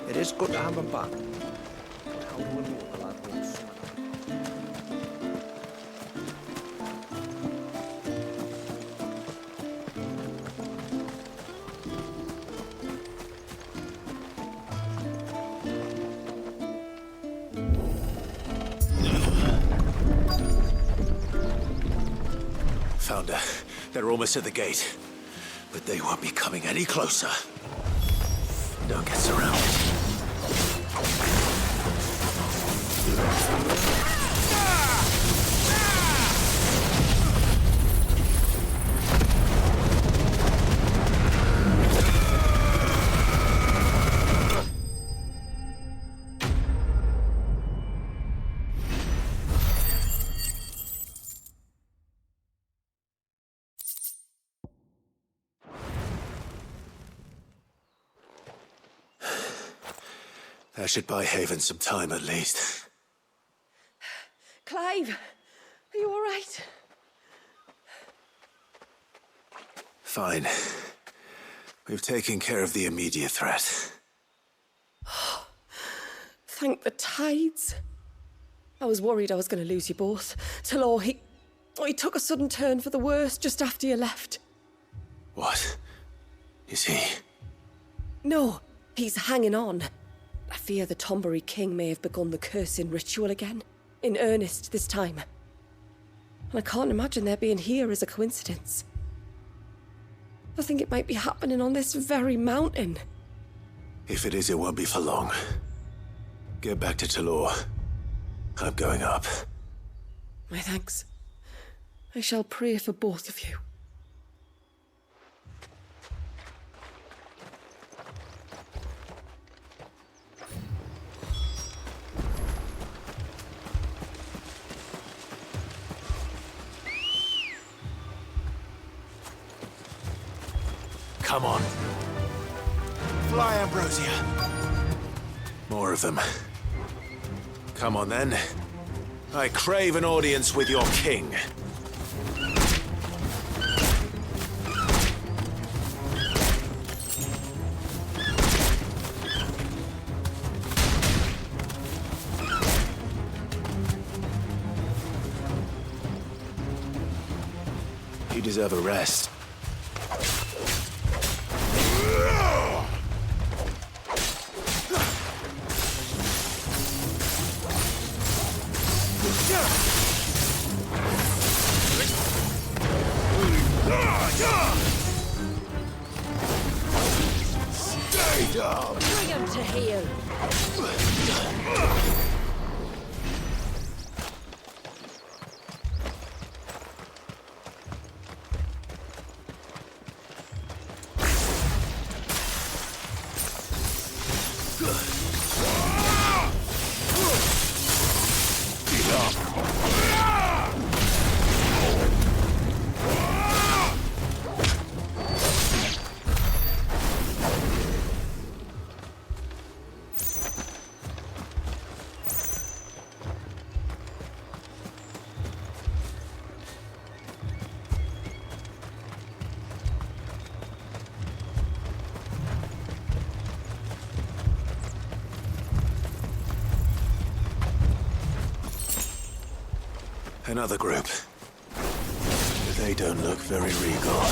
It is good to have him back. But how do we know the lad won't swim? Founder, they're almost at the gate. But they won't be coming any closer. Don't get surrounded. That should buy Haven some time, at least. Clive, are you all right? Fine. We've taken care of the immediate threat. Thank the tides. I was worried I was going to lose you both. Talor, he took a sudden turn for the worse just after you left. What? Is he? No, he's hanging on. I fear the Tombury King may have begun the cursing ritual again. In earnest this time. And I can't imagine their being here as a coincidence. I think it might be happening on this very mountain. If it is, it won't be for long. Get back to Talor. I'm going up. My thanks. I shall pray for both of you. Come on. Fly, Ambrosia. More of them. Come on, then. I crave an audience with your king. You deserve a rest. Stay down! Bring him to heel! Another group. They don't look very regal.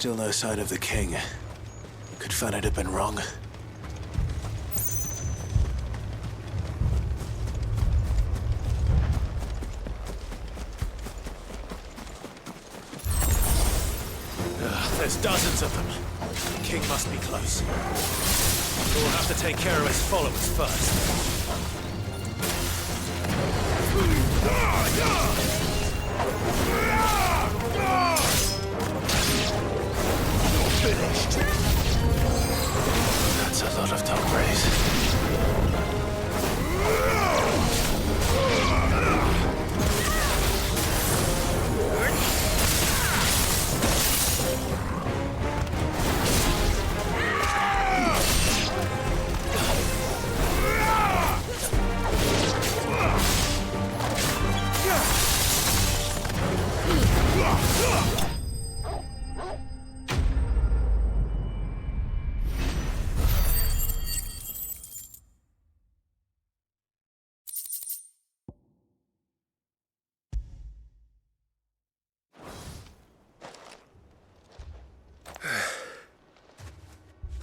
Still no sign of the king. Could Fanad have been wrong? There's dozens of them. The king must be close. We'll have to take care of his followers first. Finished. That's a lot of Tombrays.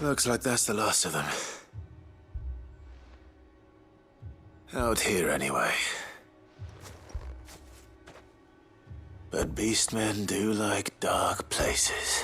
Looks like that's the last of them. Out here, anyway. But beastmen do like dark places.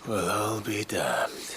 Well, I'll be damned.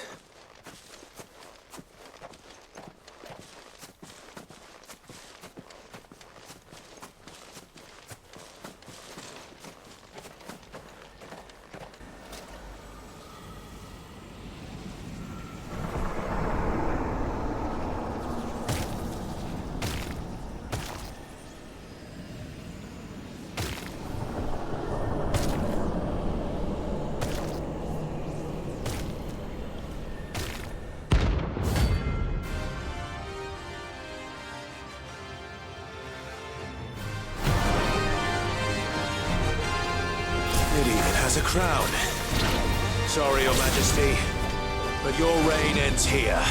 It even has a crown. Sorry, Your Majesty, but your reign ends here.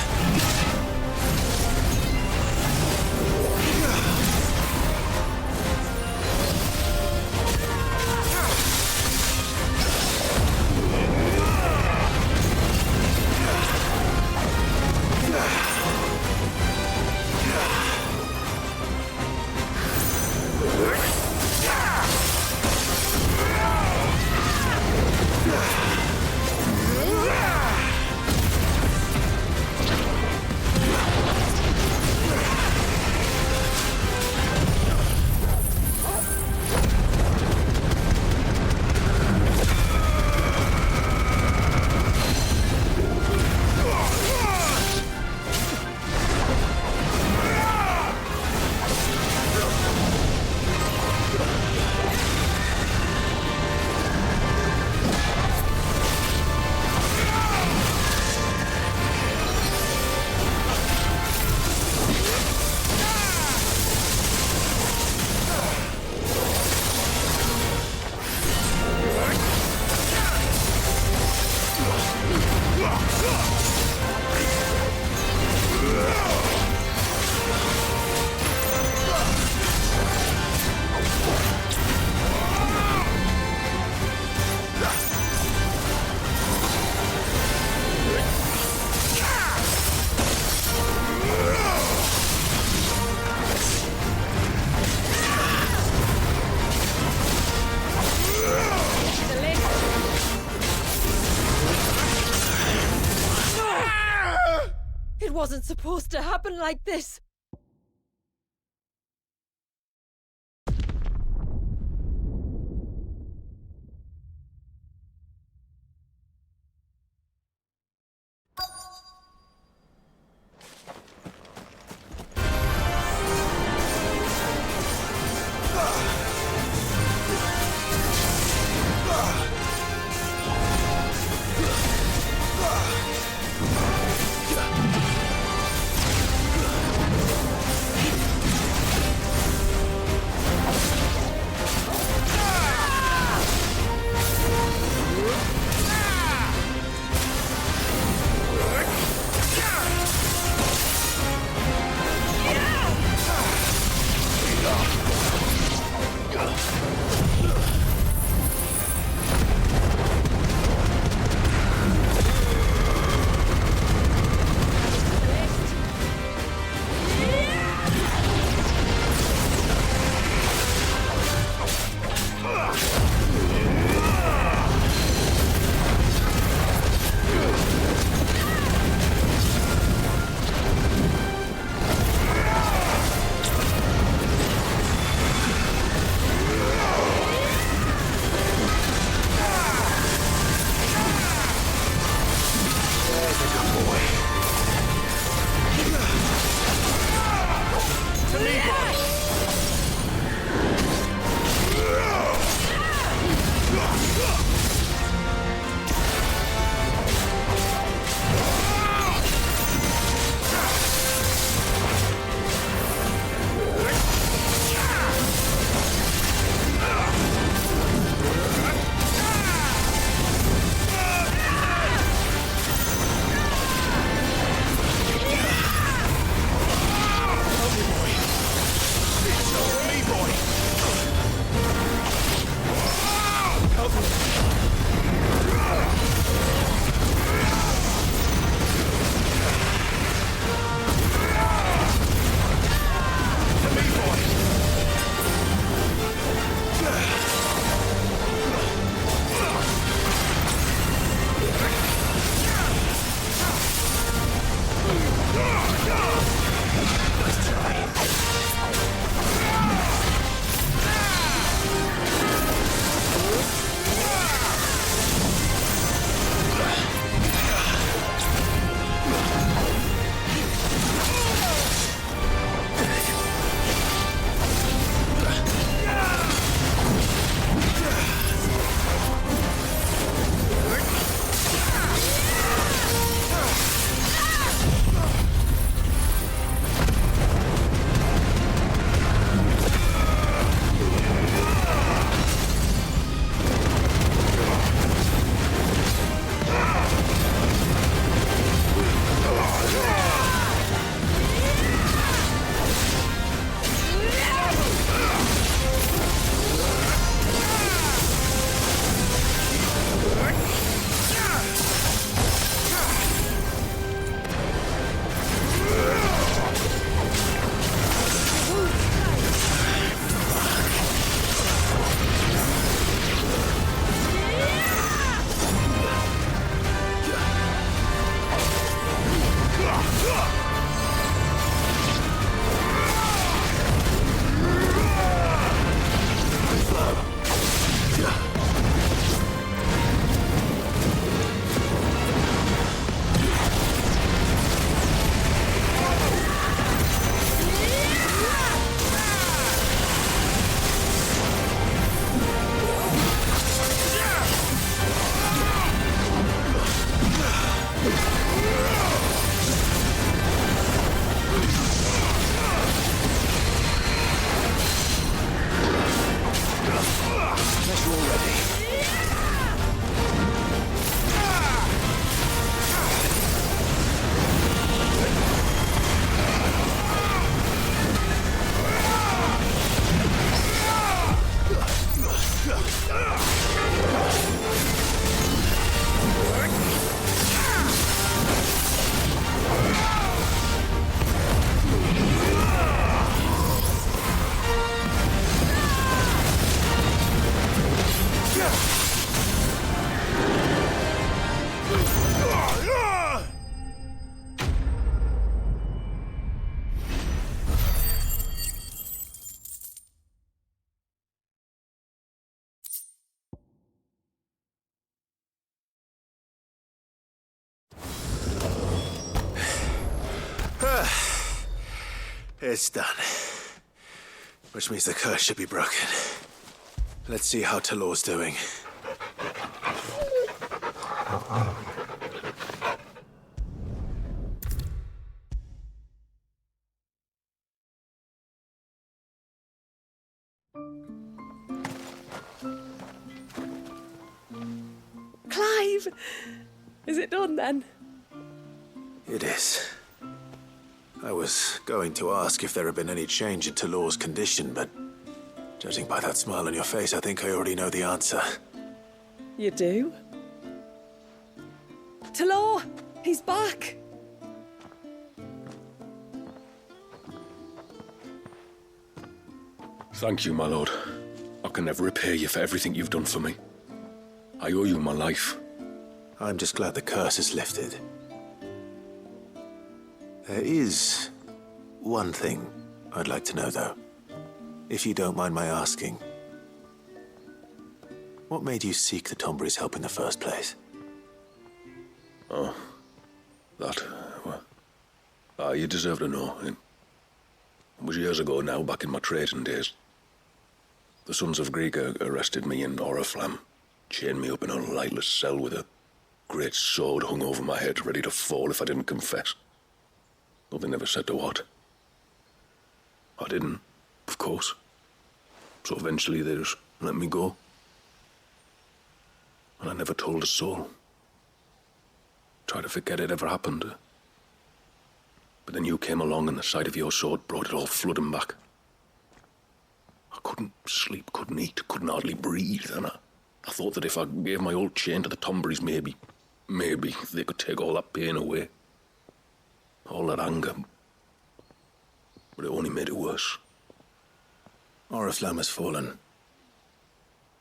It wasn't supposed to happen like this. It's done. Which means the curse should be broken. Let's see how Talor's doing. Clive! Is it done then? It is. I was going to ask if there had been any change in Talor's condition, but judging by that smile on your face, I think I already know the answer. You do? Talor! He's back! Thank you, my lord. I can never repay you for everything you've done for me. I owe you my life. I'm just glad the curse is lifted. There is one thing I'd like to know, though. If you don't mind my asking. What made you seek the Tombury's help in the first place? Oh, that, well, you deserve to know. It was years ago now, back in my trading days. The Sons of Greek arrested me in Oriflamme, chained me up in a lightless cell with a great sword hung over my head, ready to fall if I didn't confess. Though they never said to what. I didn't, of course. So eventually they just let me go. And I never told a soul. Tried to forget it ever happened. But then you came along and the sight of your sword brought it all flooding back. I couldn't sleep, couldn't eat, couldn't hardly breathe, and I thought that if I gave my old chain to the Tomburys, maybe they could take all that pain away. All that anger. But it only made it worse. Oriflamme has fallen.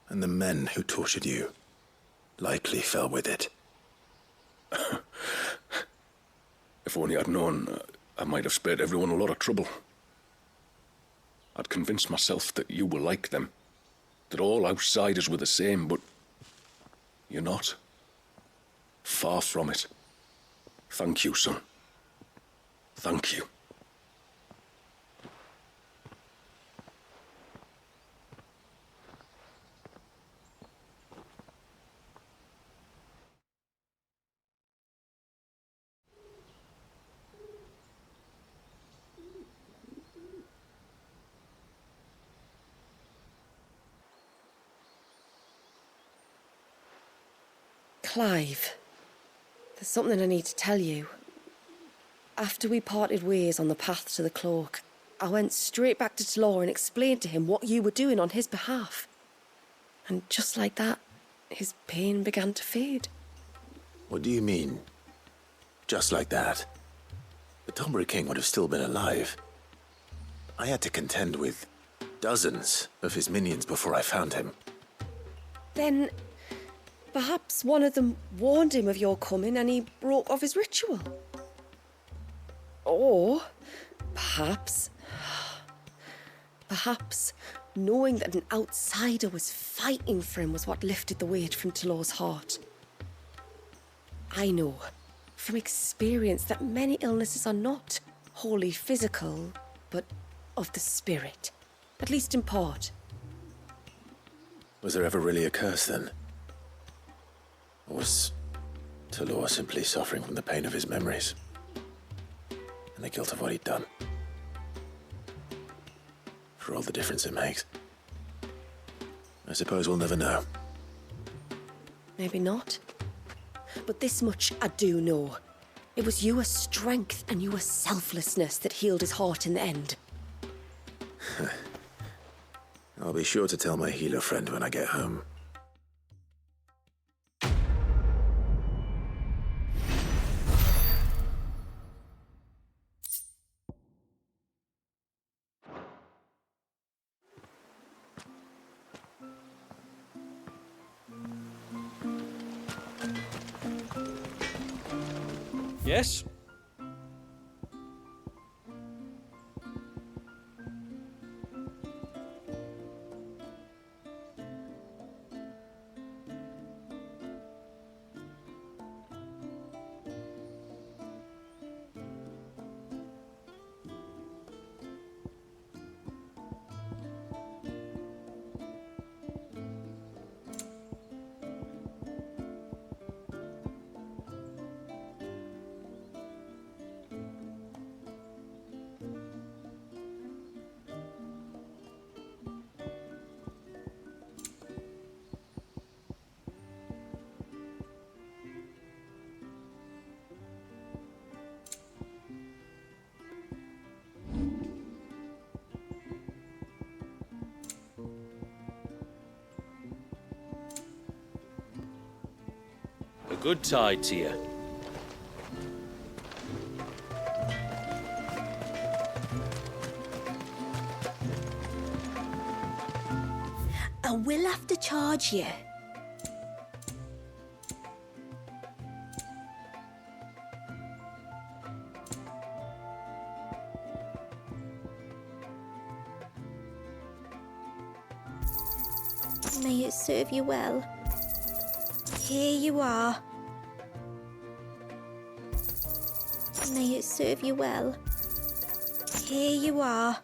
And the men who tortured you likely fell with it. If only I'd known, I might have spared everyone a lot of trouble. I'd convinced myself that you were like them, that all outsiders were the same, but you're not. Far from it. Thank you, son. Thank you. Clive, there's something I need to tell you. After we parted ways on the path to the cloak, I went straight back to Talor and explained to him what you were doing on his behalf. And just like that, his pain began to fade. What do you mean? Just like that? The Tombury King would have still been alive. I had to contend with dozens of his minions before I found him. Then perhaps one of them warned him of your coming and he broke off his ritual. Or perhaps knowing that an outsider was fighting for him was what lifted the weight from Talor's heart. I know from experience that many illnesses are not wholly physical, but of the spirit, at least in part. Was there ever really a curse then? Or was Talor simply suffering from the pain of his memories? And the guilt of what he'd done? For all the difference it makes. I suppose we'll never know. Maybe not. But this much I do know. It was your strength and your selflessness that healed his heart in the end. I'll be sure to tell my healer friend when I get home. Yes? good tide to you. I will have to charge you. May it serve you well. Here you are. May it serve you well. Here you are.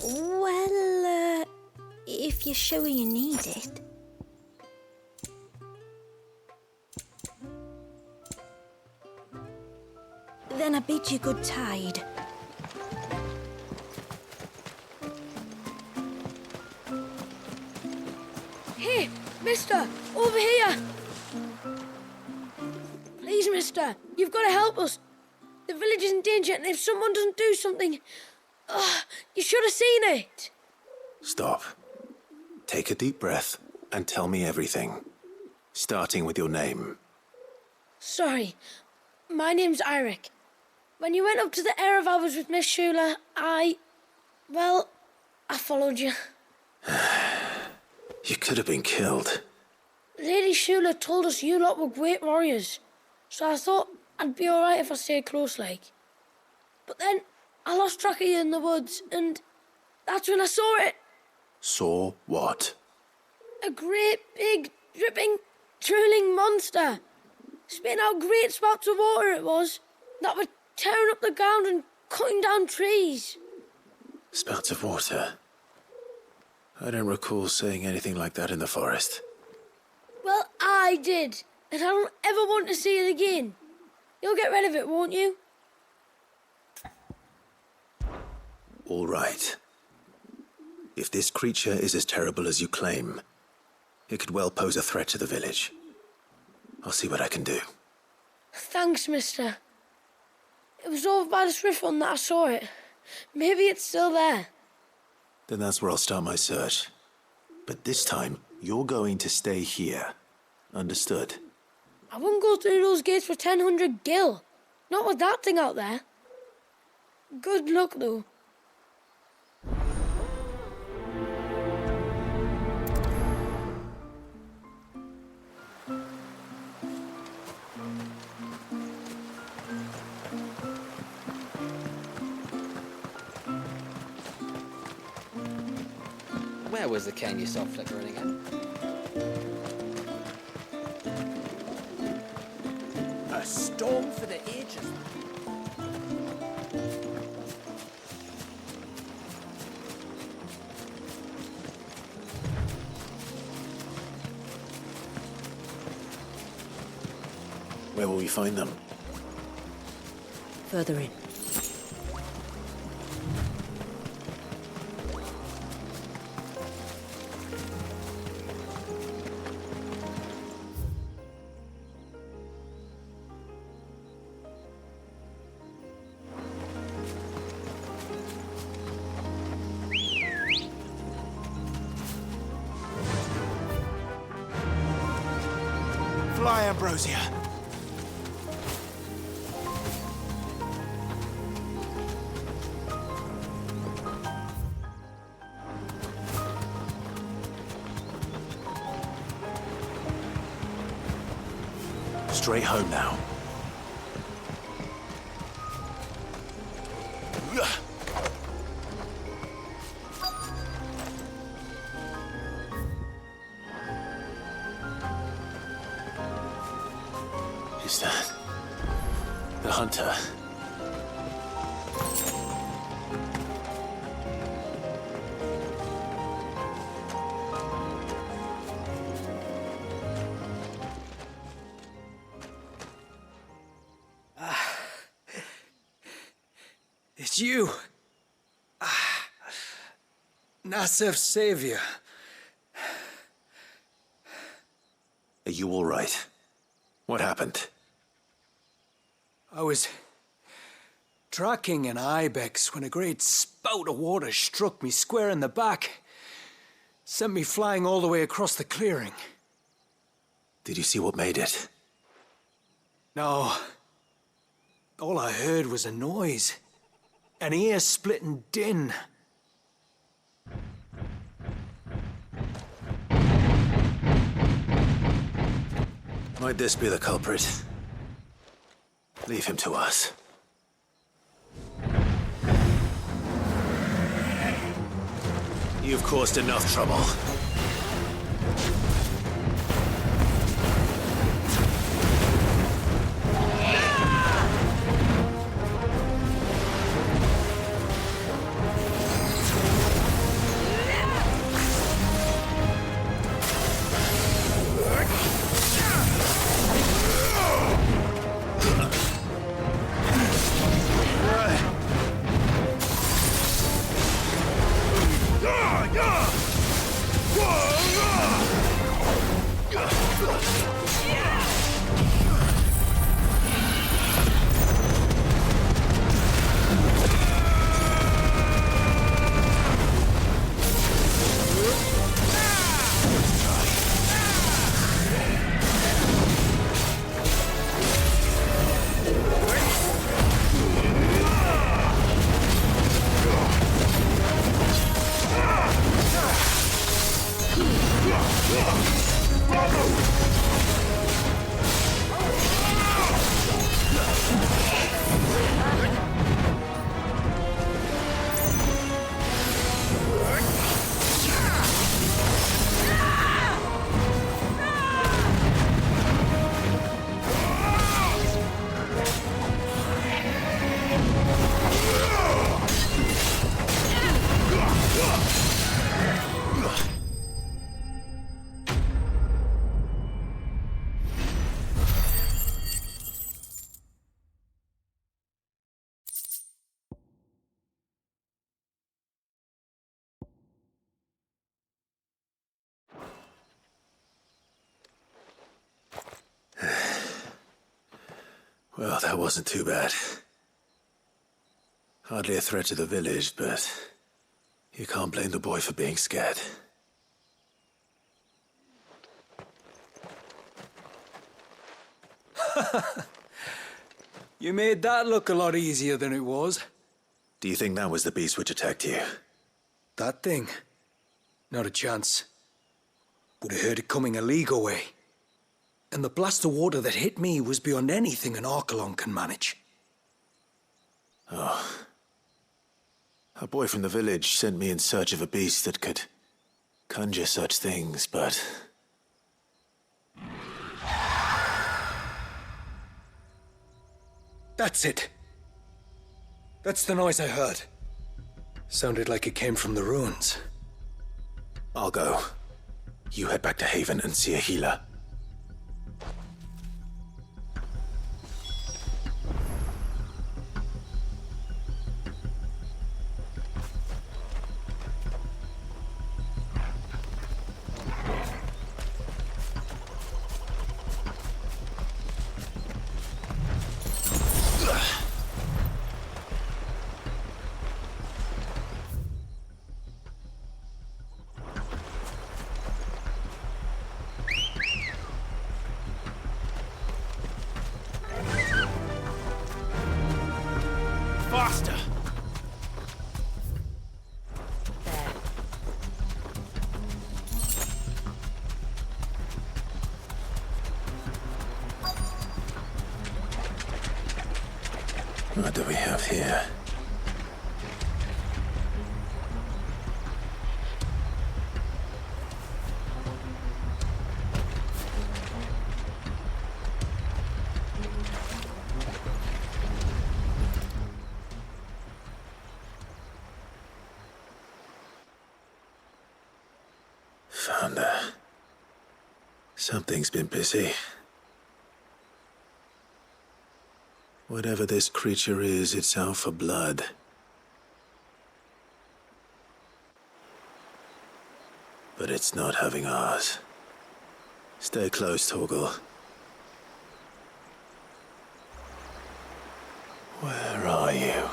Well, if you're sure you need it. Then I bid you good tide. Hey, mister, over here! Please, mister, you've got to help us. The village is in danger, and if someone doesn't do something... you should have seen it. Stop. Take a deep breath and tell me everything. Starting with your name. Sorry, my name's Eirik. When you went up to the Erev was with Miss Shula, I followed you. You could have been killed. Lady Shula told us you lot were great warriors, so I thought I'd be alright if I stayed close like. But then I lost track of you in the woods, and that's when I saw it. Saw what? A great, big, dripping, drooling monster. Spitting out great spouts of water it was, that were tearing up the ground and cutting down trees. Spouts of water? I don't recall seeing anything like that in the forest. Well, I did, and I don't ever want to see it again. You'll get rid of it, won't you? All right. If this creature is as terrible as you claim, it could well pose a threat to the village. I'll see what I can do. Thanks, mister. It was over by the Swift one that I saw it. Maybe it's still there. Then that's where I'll start my search. But this time, you're going to stay here. Understood? I wouldn't go through those gates for 1,000 gil. Not with that thing out there. Good luck, though. Where was the cane you saw flickering again? A storm for the ages. Where will we find them? Further in. Fly, Ambrosia. Straight home now. Is that the hunter? It's you. Nasef's savior. Are you all right? What happened? I was tracking an ibex when a great spout of water struck me square in the back. Sent me flying all the way across the clearing. Did you see what made it? No. All I heard was a noise. An ear-splitting din. Might this be the culprit? Leave him to us. You've caused enough trouble. Well, that wasn't too bad. Hardly a threat to the village, but you can't blame the boy for being scared. You made that look a lot easier than it was. Do you think that was the beast which attacked you? That thing? Not a chance. Would have heard it coming a league away. And the blast of water that hit me was beyond anything an Archelon can manage. Oh. A boy from the village sent me in search of a beast that could conjure such things, but... That's it. That's the noise I heard. Sounded like it came from the ruins. I'll go. You head back to Haven and see a healer. Faster! What do we have here? Found her. Something's been busy. Whatever this creature is, it's out for blood. But it's not having ours. Stay close, Torgal. Where are you?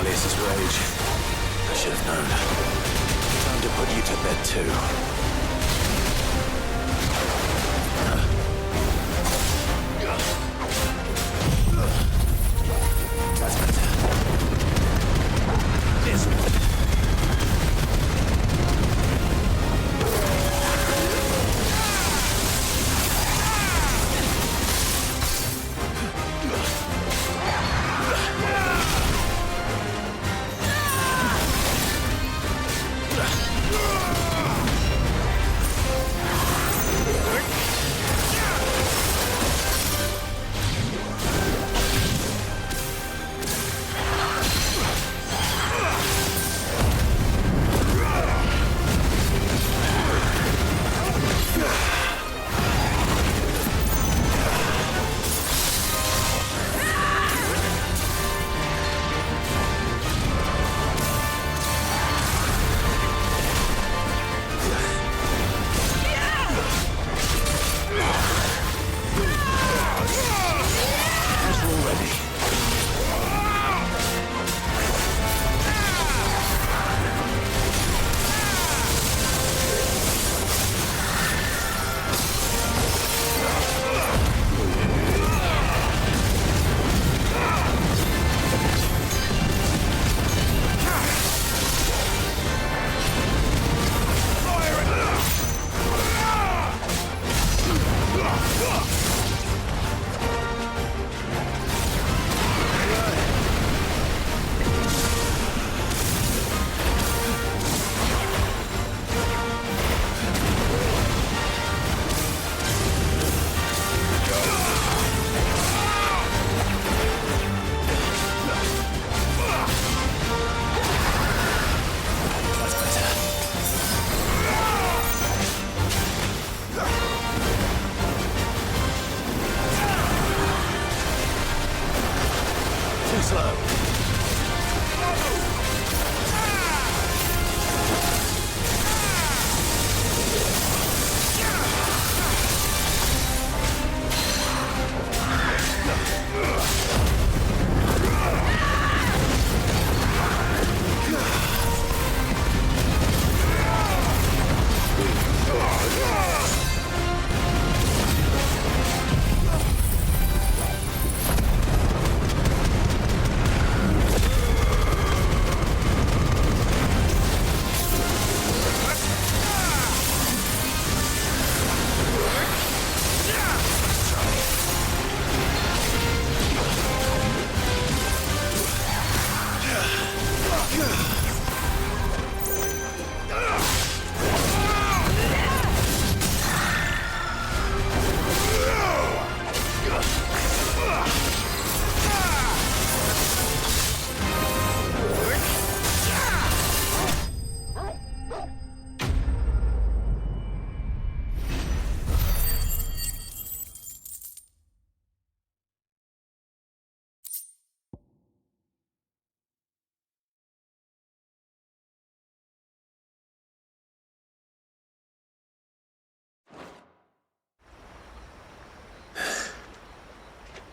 Walius's rage. I should have known. Time to put you to bed too. That's better. Yes.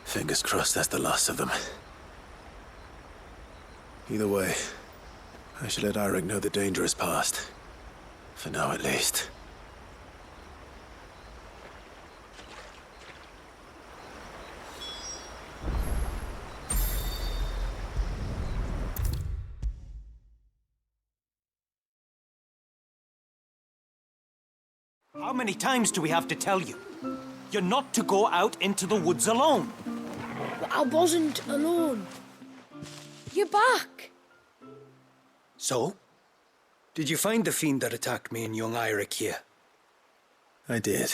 Fingers crossed that's the last of them. Either way, I should let Eirik know the danger is past. For now, at least. How many times do we have to tell you? You're not to go out into the woods alone. But I wasn't alone. You're back. So? Did you find the fiend that attacked me and young Eirik here? I did.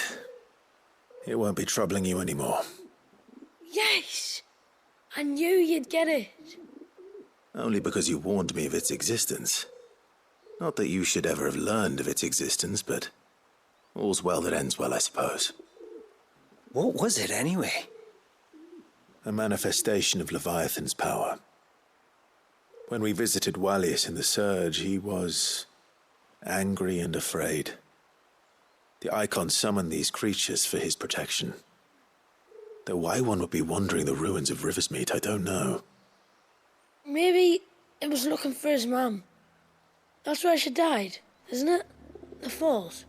It won't be troubling you anymore. Yes. I knew you'd get it. Only because you warned me of its existence. Not that you should ever have learned of its existence, but all's well that ends well, I suppose. What was it, anyway? A manifestation of Leviathan's power. When we visited Walius in the Surge, he was angry and afraid. The Icon summoned these creatures for his protection. Though why one would be wandering the ruins of Riversmeet, I don't know. Maybe he was looking for his mum. That's where she died, isn't it? The falls.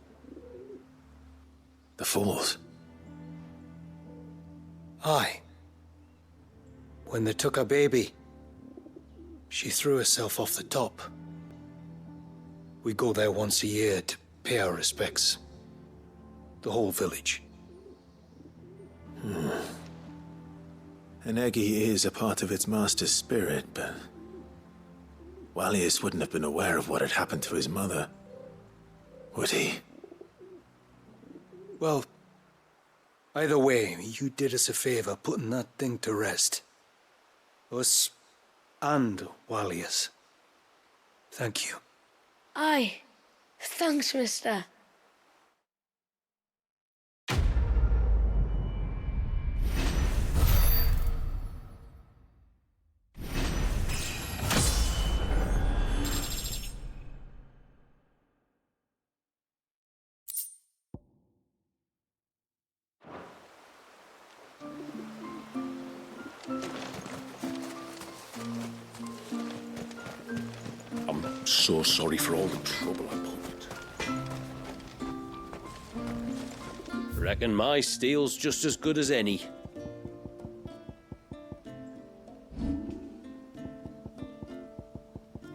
The falls? Aye. When they took her baby, she threw herself off the top. We go there once a year to pay our respects. The whole village. An Eggy is a part of its master's spirit, but Wallius wouldn't have been aware of what had happened to his mother, would he? Well, either way, you did us a favor putting that thing to rest. Us and Wallius. Thank you. Aye. Thanks, mister. I'm so sorry for all the trouble I put. Reckon my steel's just as good as any.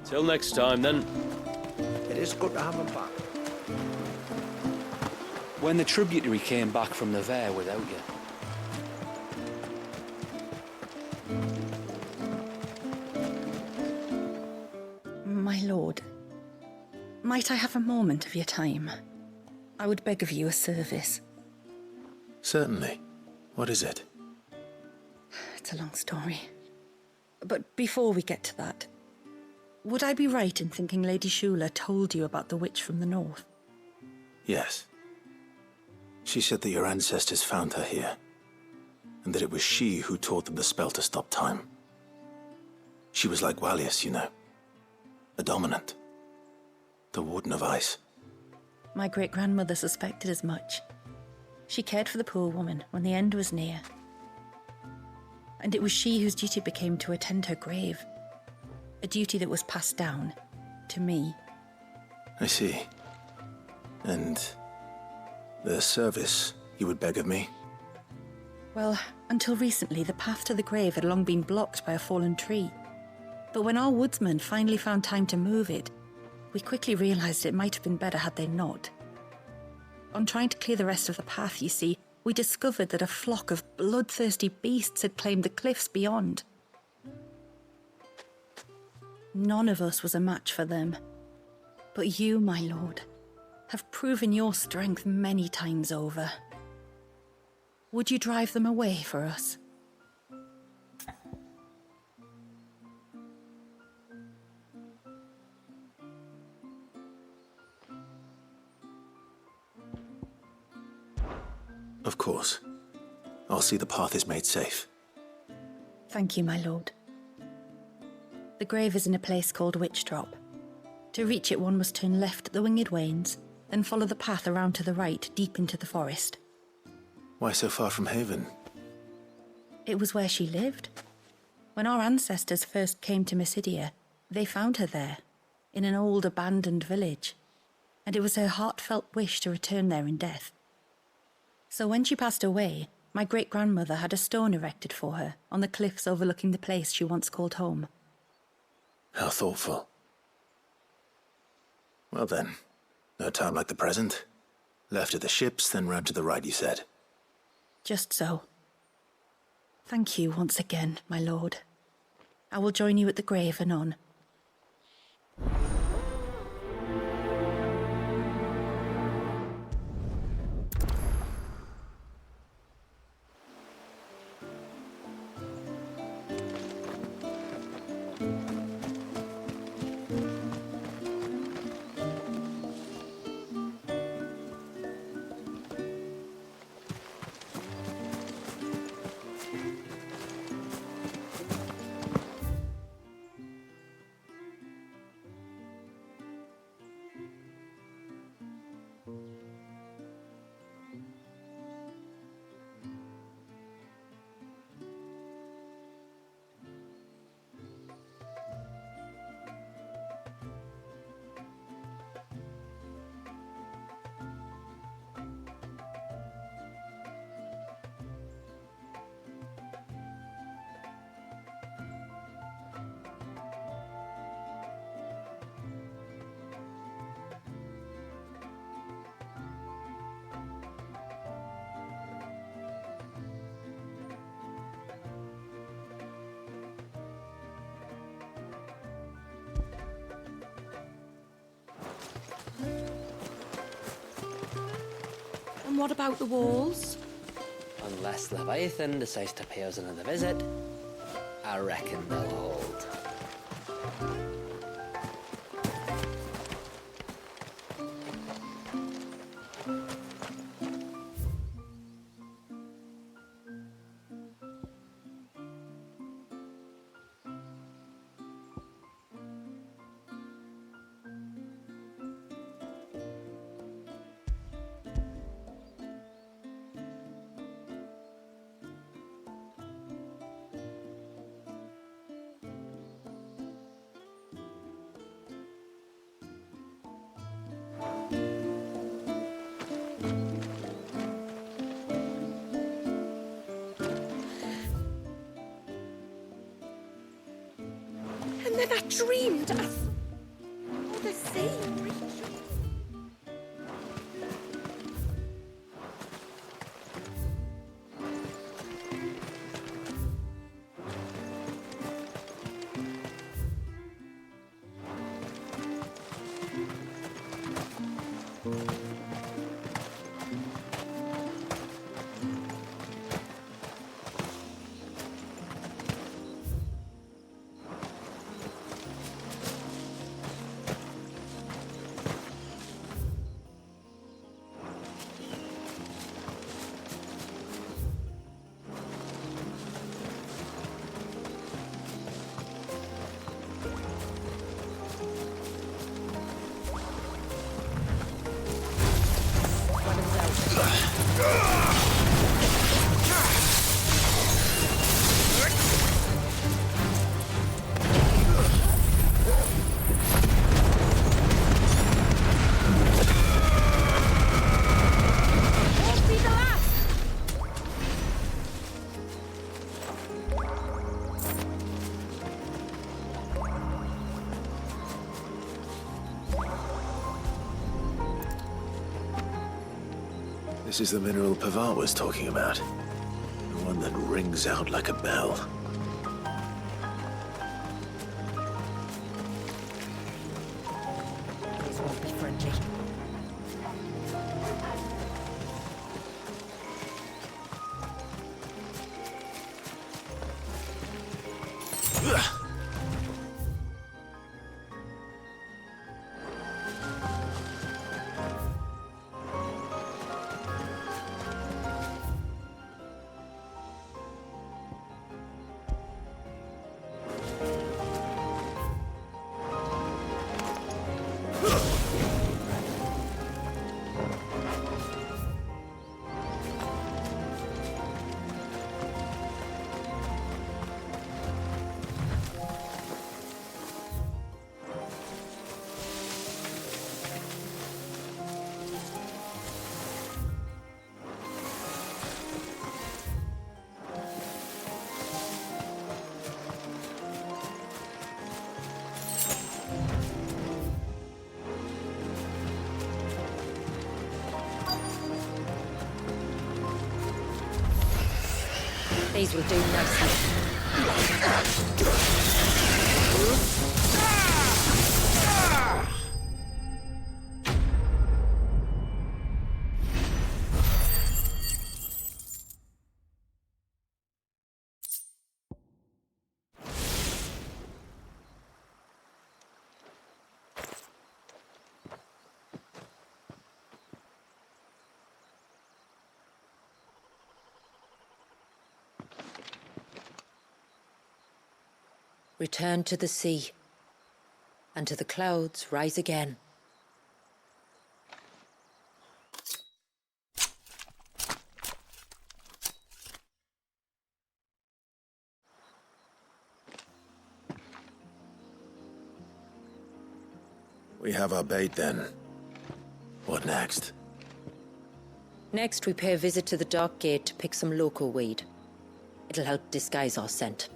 Till next time, then. It is good to have him back. When the tributary came back from the Vare without you, My lord, might I have a moment of your time? I would beg of you a service. Certainly. What is it? It's a long story. But before we get to that, would I be right in thinking Lady Shula told you about the witch from the north? Yes. She said that your ancestors found her here, and that it was she who taught them the spell to stop time. She was like Wallius, you know. A dominant. The Warden of Ice. My great-grandmother suspected as much. She cared for the poor woman when the end was near. And it was she whose duty became to attend her grave. A duty that was passed down to me. I see. And the service you would beg of me? Well, until recently, the path to the grave had long been blocked by a fallen tree. But when our woodsmen finally found time to move it, we quickly realized it might have been better had they not. On trying to clear the rest of the path, you see, we discovered that a flock of bloodthirsty beasts had claimed the cliffs beyond. None of us was a match for them. But you, my lord, have proven your strength many times over. Would you drive them away for us? Of course. I'll see the path is made safe. Thank you, my lord. The grave is in a place called Witch Drop. To reach it, one must turn left at the Winged Wains, then follow the path around to the right, deep into the forest. Why so far from Haven? It was where she lived. When our ancestors first came to Mysidia, they found her there, in an old abandoned village, and it was her heartfelt wish to return there in death. So when she passed away, my great-grandmother had a stone erected for her on the cliffs overlooking the place she once called home. How thoughtful. Well then, no time like the present. Left at the ships, then round to the right, you said. Just so. Thank you once again, my lord. I will join you at the grave anon. what about the walls? Unless Leviathan decides to pay us another visit, I reckon they'll hold. And then I dreamed of the sea. This is the mineral Pavar was talking about. The one that rings out like a bell. This won't be friendly. These will do nicely. Return to the sea, and to the clouds rise again. We have our bait then. What next? Next, we pay a visit to the Dark Gate to pick some local weed. It'll help disguise our scent.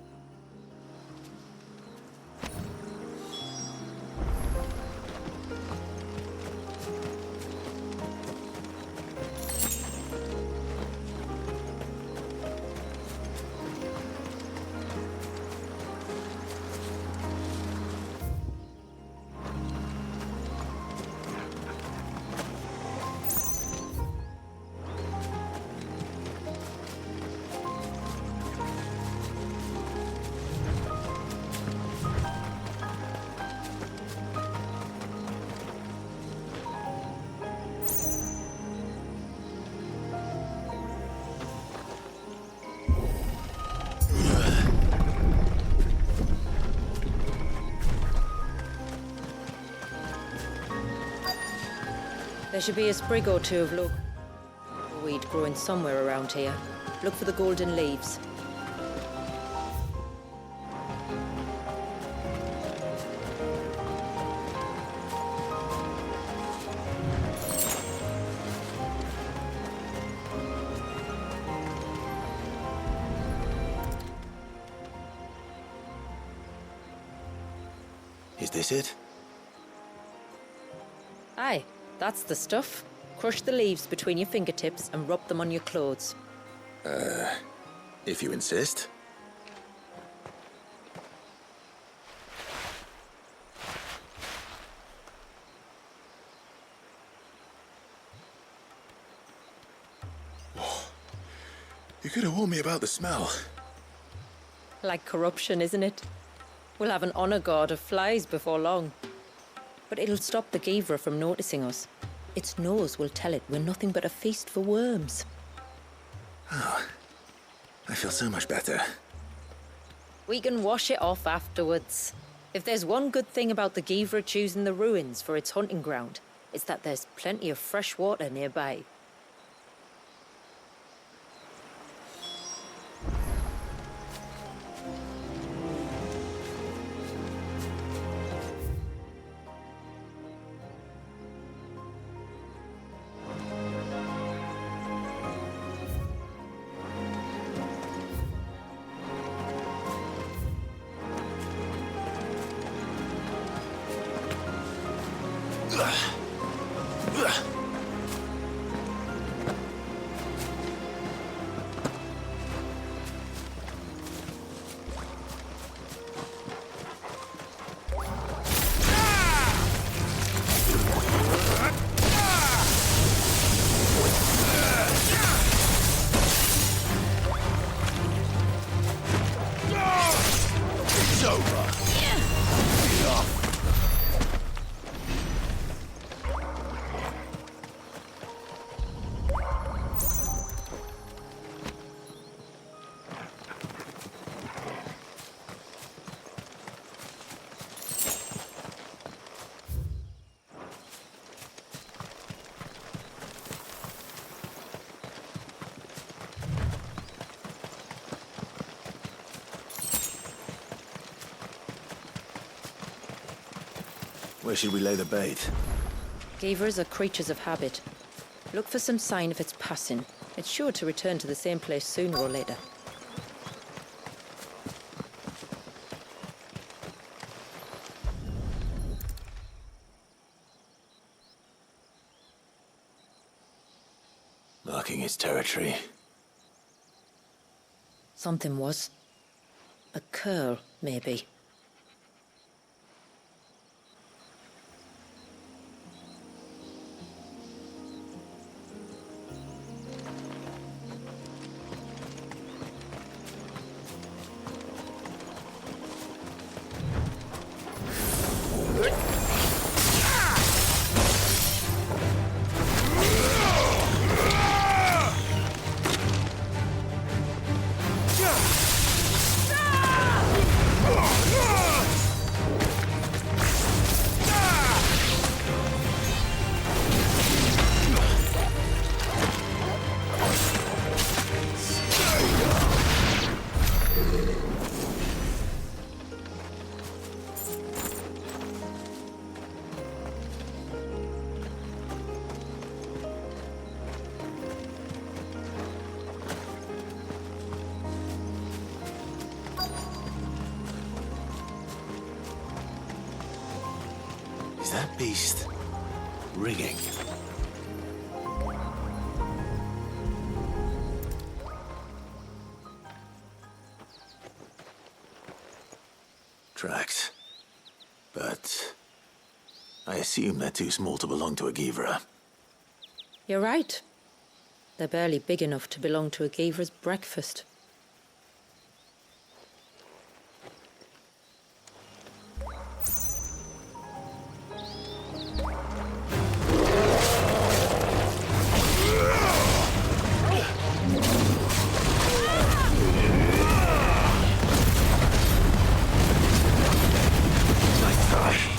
should be a sprig or two of local weed growing somewhere around here. Look for the golden leaves. Is this it? Aye, that's the stuff. Crush the leaves between your fingertips and rub them on your clothes. If you insist. You could have warned me about the smell. Like corruption, isn't it? We'll have an honor guard of flies before long. But it'll stop the Givra from noticing us. Its nose will tell it we're nothing but a feast for worms. Oh, I feel so much better. We can wash it off afterwards. If there's one good thing about the Givra choosing the ruins for its hunting ground, it's that there's plenty of fresh water nearby. Where should we lay the bait? Givers are creatures of habit. Look for some sign of its passing. It's sure to return to the same place sooner or later. Marking its territory. Something was. A curl, maybe. Is that beast ringing? Tracks. But I assume they're too small to belong to a Givra. You're right. They're barely big enough to belong to a Givra's breakfast. Nice try.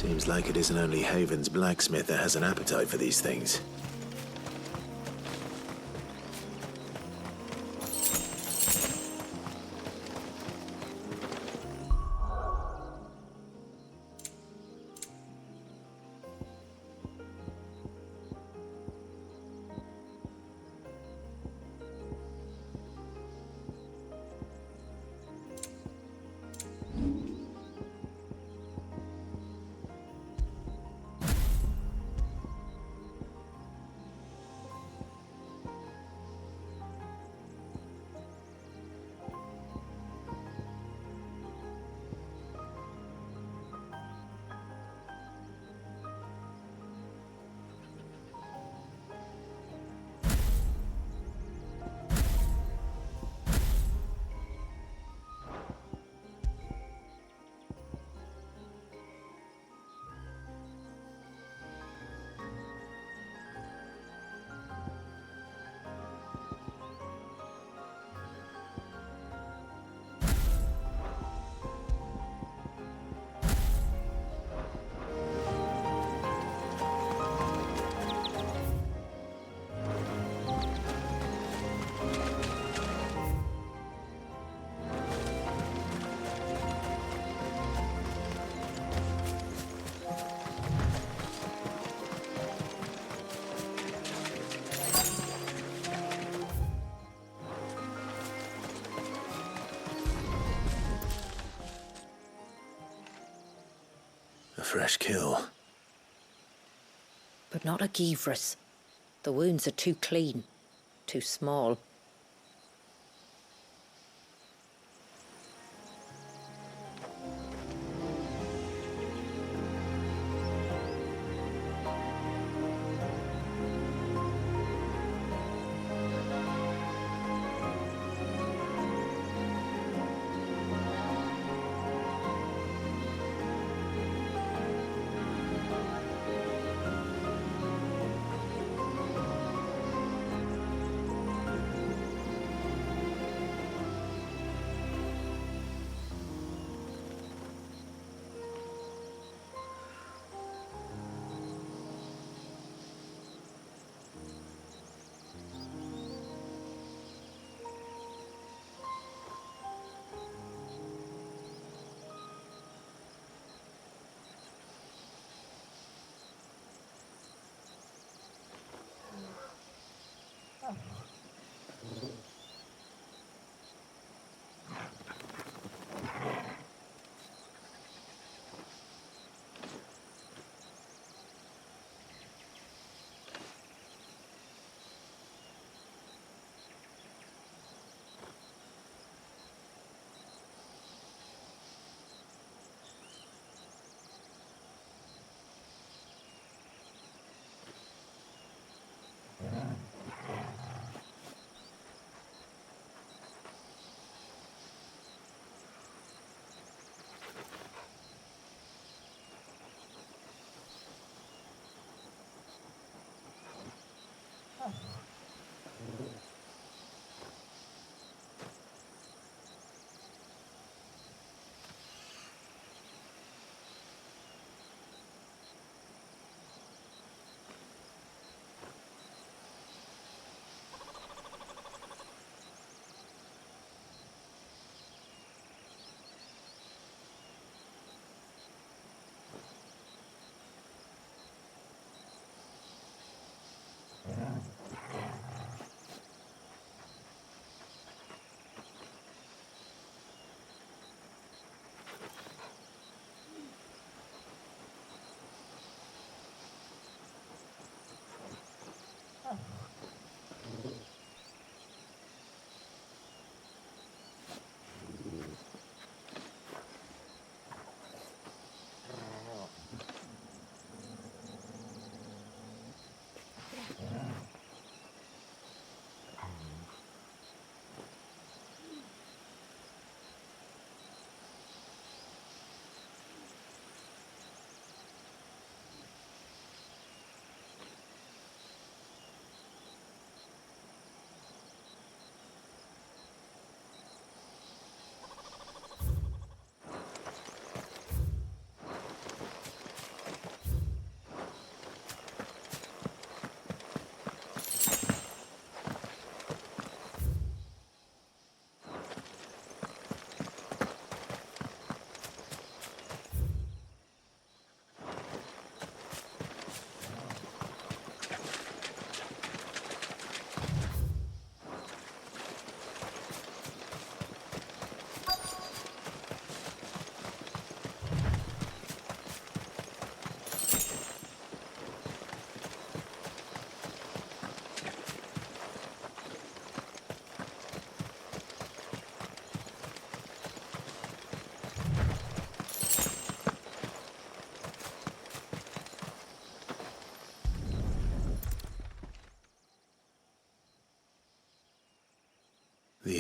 Seems like it isn't only Haven's blacksmith that has an appetite for these things. A fresh kill. But not a Givras. The wounds are too clean, too small.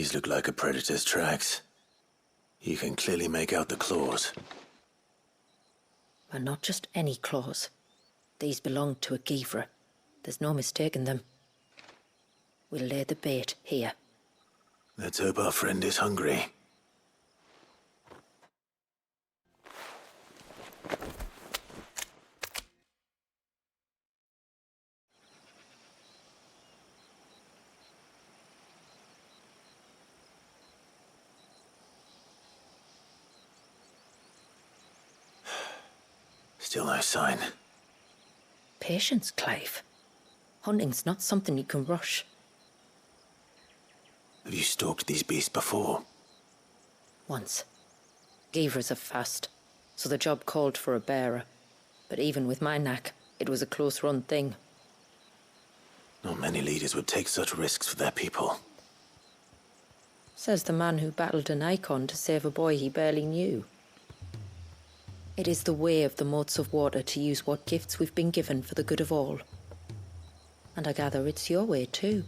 These look like a predator's tracks. You can clearly make out the claws. But not just any claws. These belong to a Givra. There's no mistaking them. We'll lay the bait here. Let's hope our friend is hungry. Still no sign. Patience, Clive. Hunting's not something you can rush. Have you stalked these beasts before? Once. Givras are fast, so the job called for a bearer. But even with my knack, it was a close-run thing. Not many leaders would take such risks for their people. Says the man who battled an icon to save a boy he barely knew. It is the way of the moats of water to use what gifts we've been given for the good of all. And I gather it's your way too.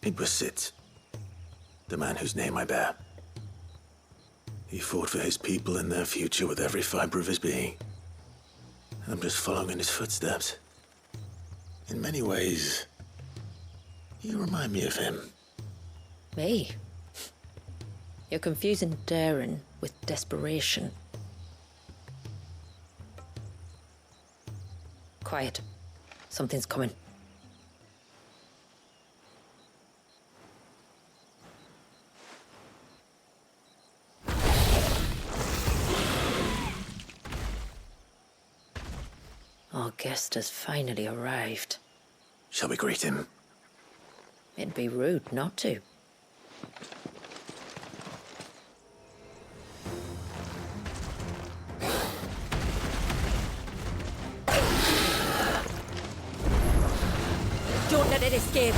It was Sid, the man whose name I bear. He fought for his people and their future with every fiber of his being. I'm just following in his footsteps. In many ways, you remind me of him. Me? You're confusing daring with desperation. Quiet. Something's coming. Our guest has finally arrived. Shall we greet him? It'd be rude not to. Don't let it escape.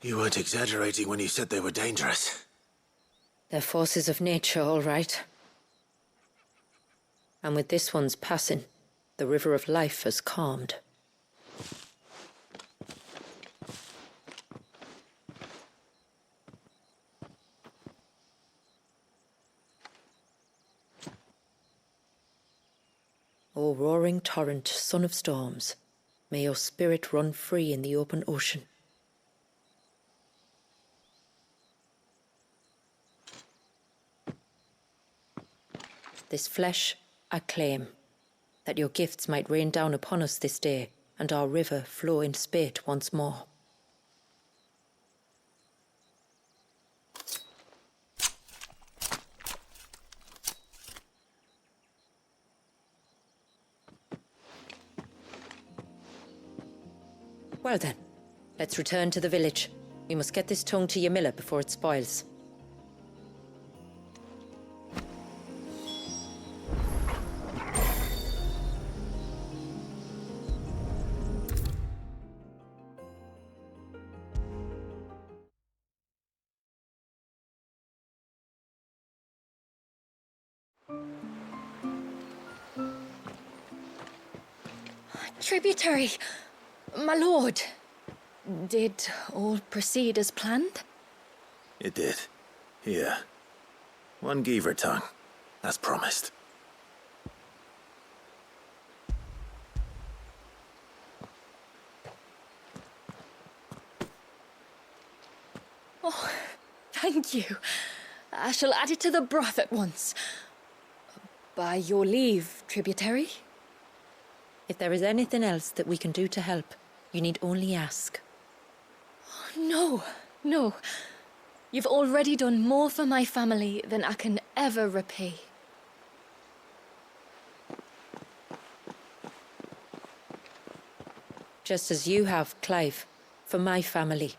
You weren't exaggerating when you said they were dangerous. They're forces of nature, all right. And with this one's passing, the river of life has calmed. O roaring torrent, son of storms, may your spirit run free in the open ocean. This flesh I claim, that your gifts might rain down upon us this day, and our river flow in spate once more. Well then, let's return to the village. We must get this tongue to Ymilla before it spoils. Tributary, my lord. Did all proceed as planned? It did. Here. One Geaver tongue, as promised. Oh, thank you. I shall add it to the broth at once. By your leave, tributary. If there is anything else that we can do to help, you need only ask. No, no. You've already done more for my family than I can ever repay. Just as you have, Clive, for my family.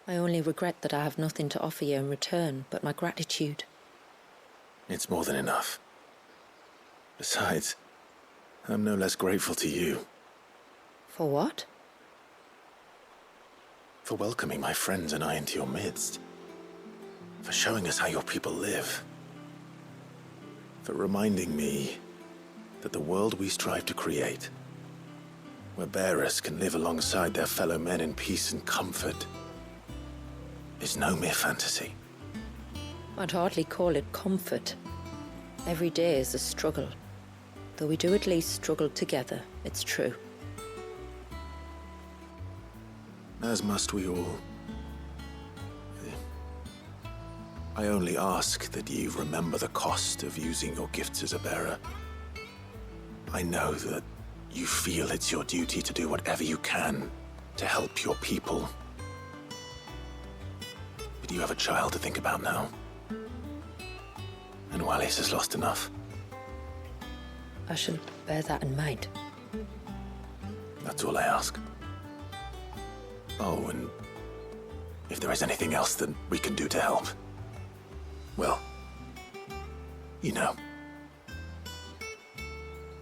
I only regret that I have nothing to offer you in return but my gratitude. It's more than enough. Besides, I'm no less grateful to you. For what? For welcoming my friends and I into your midst. For showing us how your people live. For reminding me that the world we strive to create, where bearers can live alongside their fellow men in peace and comfort, is no mere fantasy. I'd hardly call it comfort. Every day is a struggle. Though we do at least struggle together, it's true. As must we all. I only ask that you remember the cost of using your gifts as a bearer. I know that you feel it's your duty to do whatever you can to help your people. But you have a child to think about now. And Wallis has lost enough. I shall bear that in mind. That's all I ask. Oh, and if there is anything else that we can do to help, well, you know.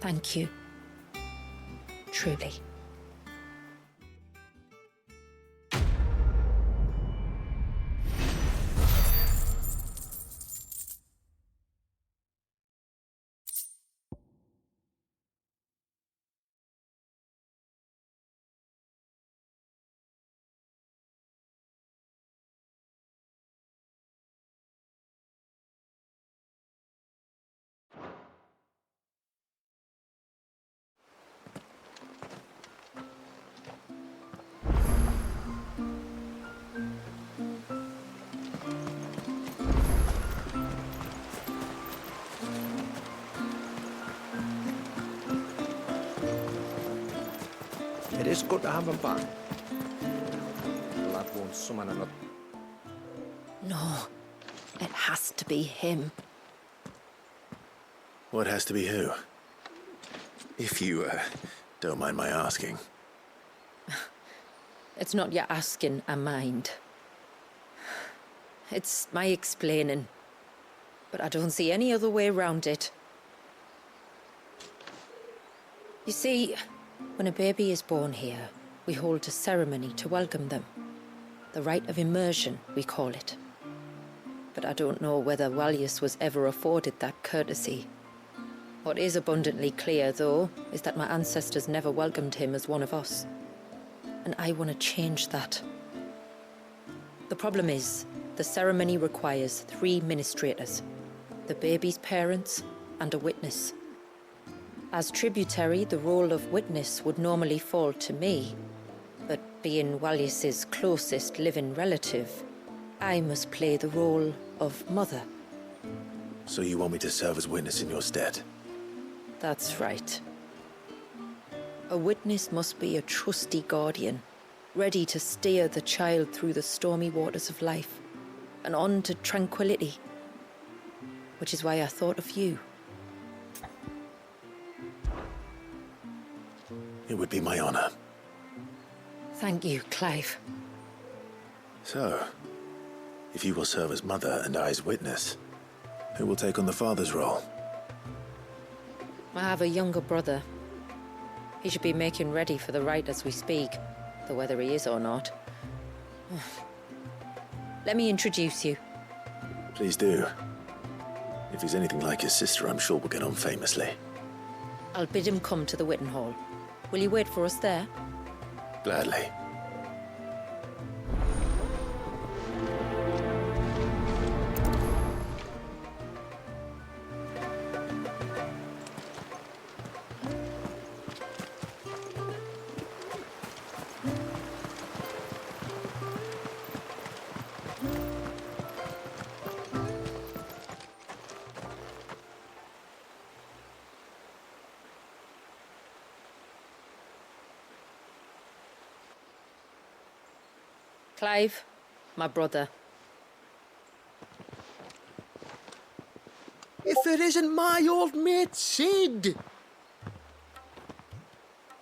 Thank you. Truly. It is good to have him back. The lad won't summon another. No, it has to be him. What has to be who? If you, don't mind my asking. It's not your asking I mind. It's my explaining. But I don't see any other way around it. You see, when a baby is born here, we hold a ceremony to welcome them. The rite of immersion, we call it. But I don't know whether Walyas was ever afforded that courtesy. What is abundantly clear, though, is that my ancestors never welcomed him as one of us. And I want to change that. The problem is, the ceremony requires 3 ministrators, the baby's parents and a witness. As tributary, the role of witness would normally fall to me, but being Walyas's closest living relative, I must play the role of mother. So you want me to serve as witness in your stead? That's right. A witness must be a trusty guardian, ready to steer the child through the stormy waters of life and on to tranquility. Which is why I thought of you. It would be my honor. Thank you, Clive. So, if you will serve as mother and I as witness, who will take on the father's role? I have a younger brother. He should be making ready for the rite as we speak, though whether he is or not. Let me introduce you. Please do. If he's anything like his sister, I'm sure we'll get on famously. I'll bid him come to the Witten Hall. Will you wait for us there? Gladly. Clive, my brother. If it isn't my old mate Sid!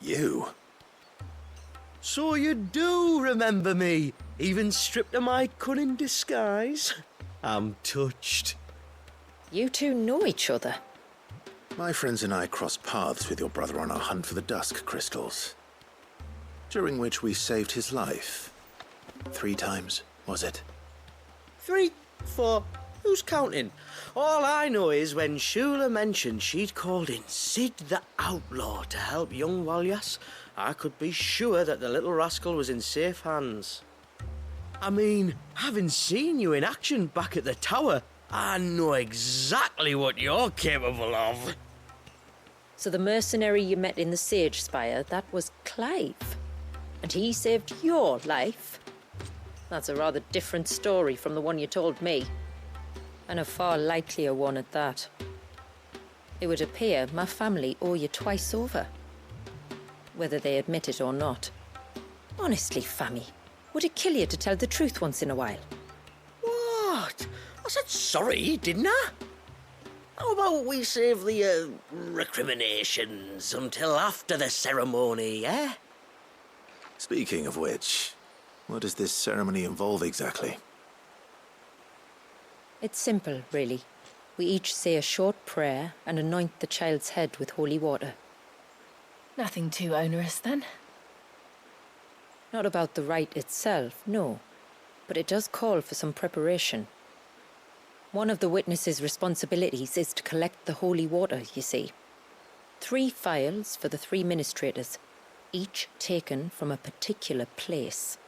You? So you do remember me, even stripped of my cunning disguise? I'm touched. You two know each other. My friends and I crossed paths with your brother on our hunt for the dusk crystals, during which we saved his life. 3 times, was it? 3, 4, who's counting? All I know is when Shula mentioned she'd called in Sid the Outlaw to help young Walyas, I could be sure that the little rascal was in safe hands. I mean, having seen you in action back at the tower, I know exactly what you're capable of. So the mercenary you met in the Sage Spire, that was Clive. And he saved your life? That's a rather different story from the one you told me. And a far likelier one at that. It would appear my family owe you twice over. Whether they admit it or not. Honestly, Fammy, would it kill you to tell the truth once in a while? What? I said sorry, didn't I? How about we save the, recriminations until after the ceremony, eh? Speaking of which, what does this ceremony involve exactly? It's simple, really. We each say a short prayer and anoint the child's head with holy water. Nothing too onerous, then? Not about the rite itself, no. But it does call for some preparation. One of the witness's responsibilities is to collect the holy water, you see. 3 phials for the 3 ministrators, each taken from a particular place.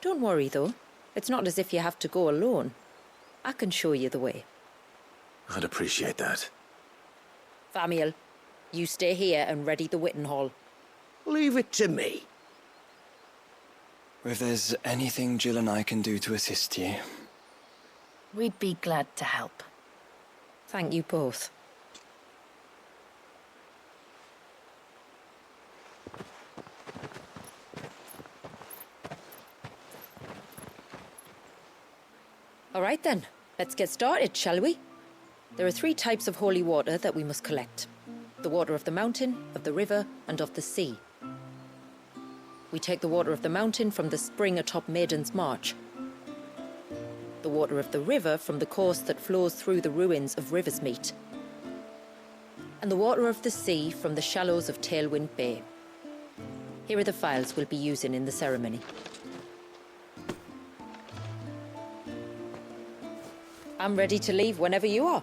Don't worry, though. It's not as if you have to go alone. I can show you the way. I'd appreciate that. Famiel, you stay here and ready the Witten Hall. Leave it to me. If there's anything Jill and I can do to assist you... We'd be glad to help. Thank you both. All right then, let's get started, shall we? There are 3 types of holy water that we must collect. The water of the mountain, of the river, and of the sea. We take the water of the mountain from the spring atop Maiden's March. The water of the river from the course that flows through the ruins of Riversmeet. And the water of the sea from the shallows of Tailwind Bay. Here are the files we'll be using in the ceremony. I'm ready to leave whenever you are.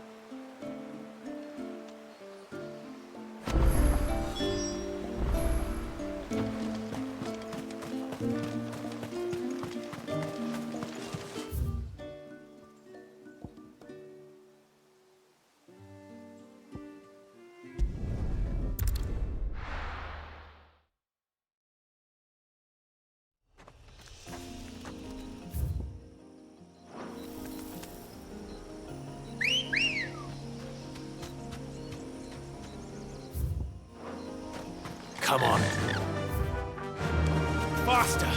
Come on. Faster!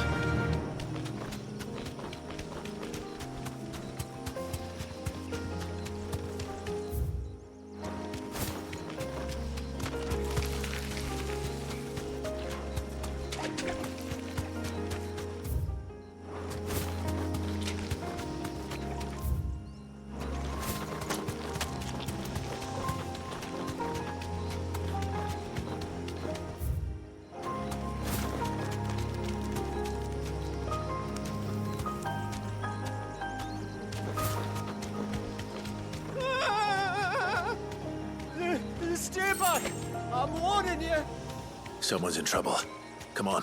Stay back! I'm warning you! Someone's in trouble. Come on.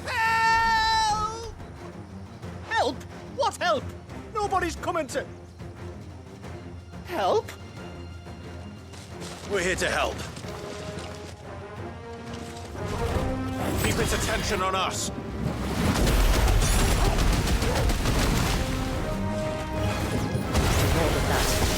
Help! Help? What help? Nobody's coming to... Help? We're here to help. Keep its attention on us. More than that.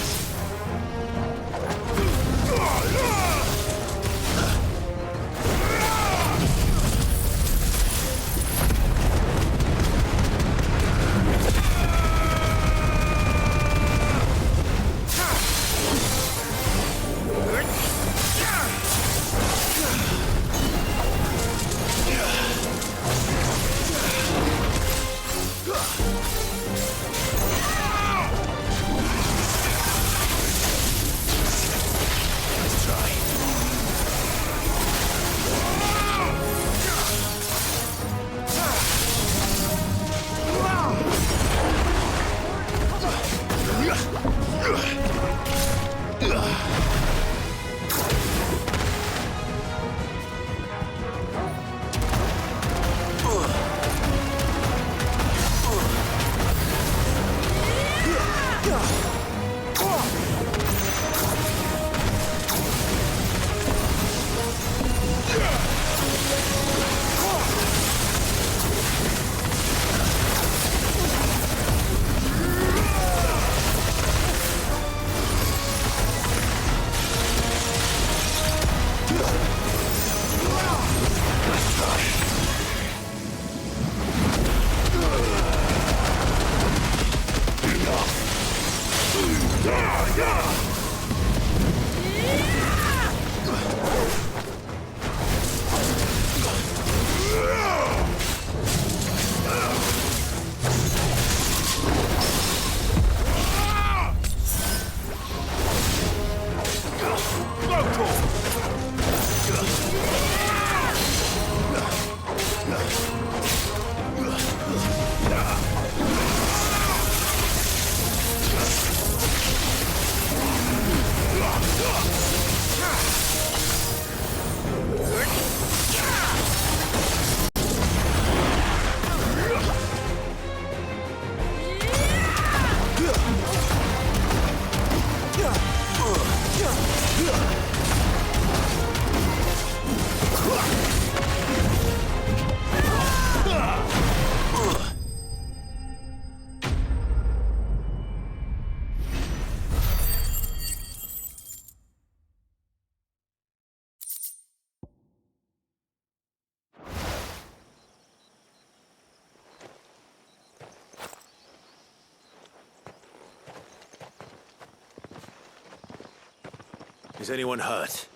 Is anyone hurt?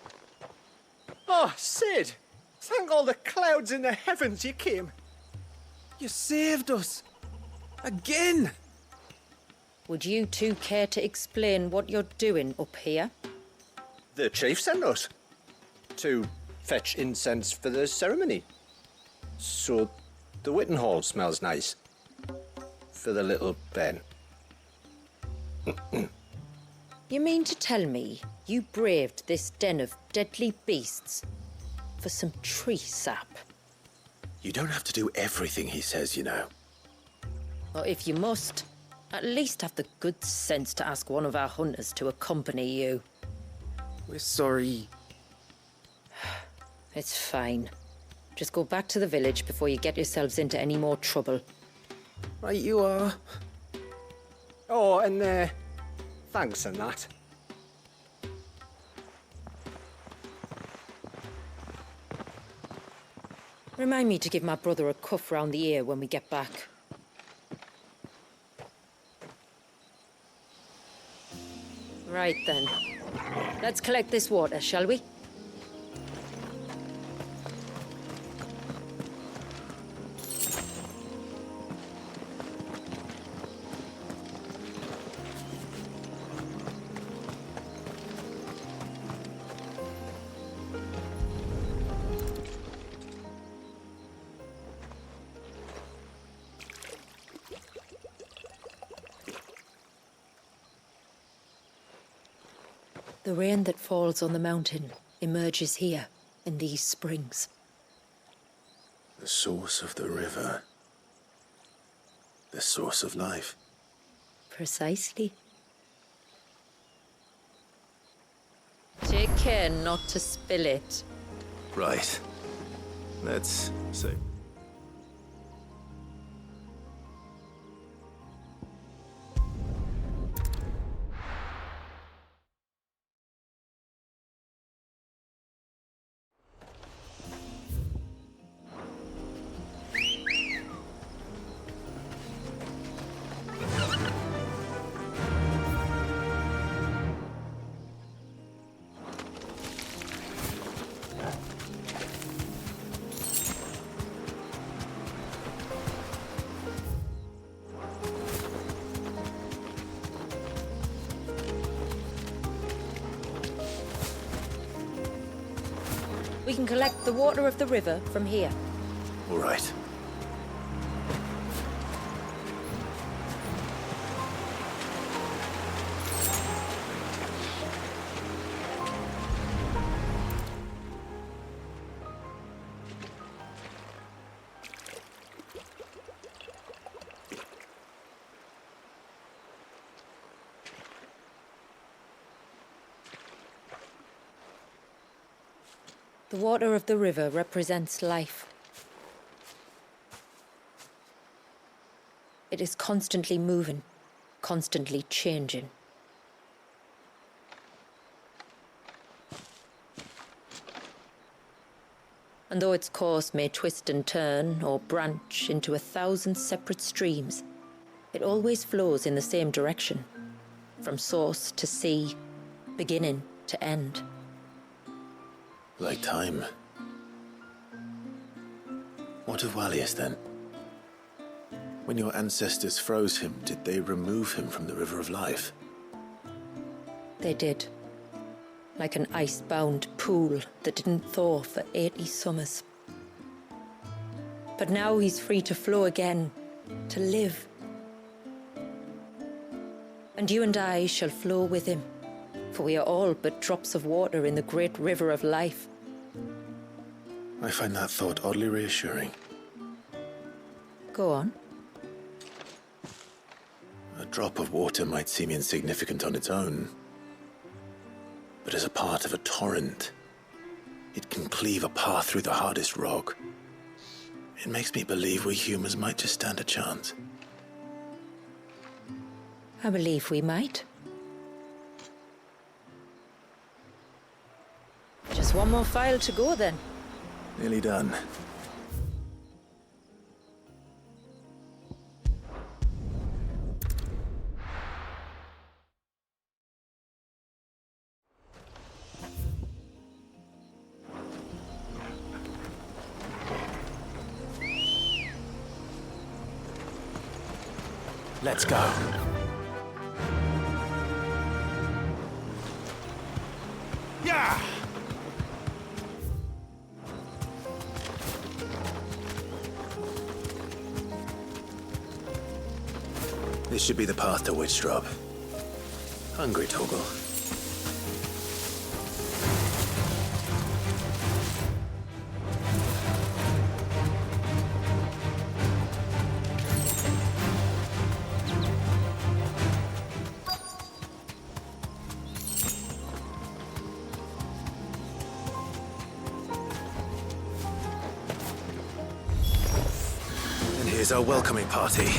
Oh, Sid! Thank all the clouds in the heavens you came. You saved us. Again. Would you two care to explain what you're doing up here? The chief sent us to fetch incense for the ceremony. So the Witten Hall smells nice for the little Ben. You mean to tell me you braved this den of deadly beasts for some tree sap? You don't have to do everything he says, you know. Or if you must, at least have the good sense to ask one of our hunters to accompany you. We're sorry. It's fine. Just go back to the village before you get yourselves into any more trouble. Right you are. Oh, and thanks and that. Remind me to give my brother a cuff round the ear when we get back. Right then. Let's collect this water, shall we? The rain that falls on the mountain emerges here, in these springs. The source of the river. The source of life. Precisely. Take care not to spill it. Right. Let's see. We can collect the water of the river from here. All right. The water of the river represents life. It is constantly moving, constantly changing. And though its course may twist and turn or branch into 1,000 separate streams, it always flows in the same direction, from source to sea, beginning to end. Like time. What of Wallius, then? When your ancestors froze him, did they remove him from the River of Life? They did. Like an ice-bound pool that didn't thaw for 80 summers. But now he's free to flow again, to live. And you and I shall flow with him, for we are all but drops of water in the great river of life. I find that thought oddly reassuring. Go on. A drop of water might seem insignificant on its own, but as a part of a torrent, it can cleave a path through the hardest rock. It makes me believe we humans might just stand a chance. I believe we might. Just one more file to go then. Nearly done. Let's go. Yeah! This should be the path to Witchdrop. Hungry, Toggle. And here's our welcoming party.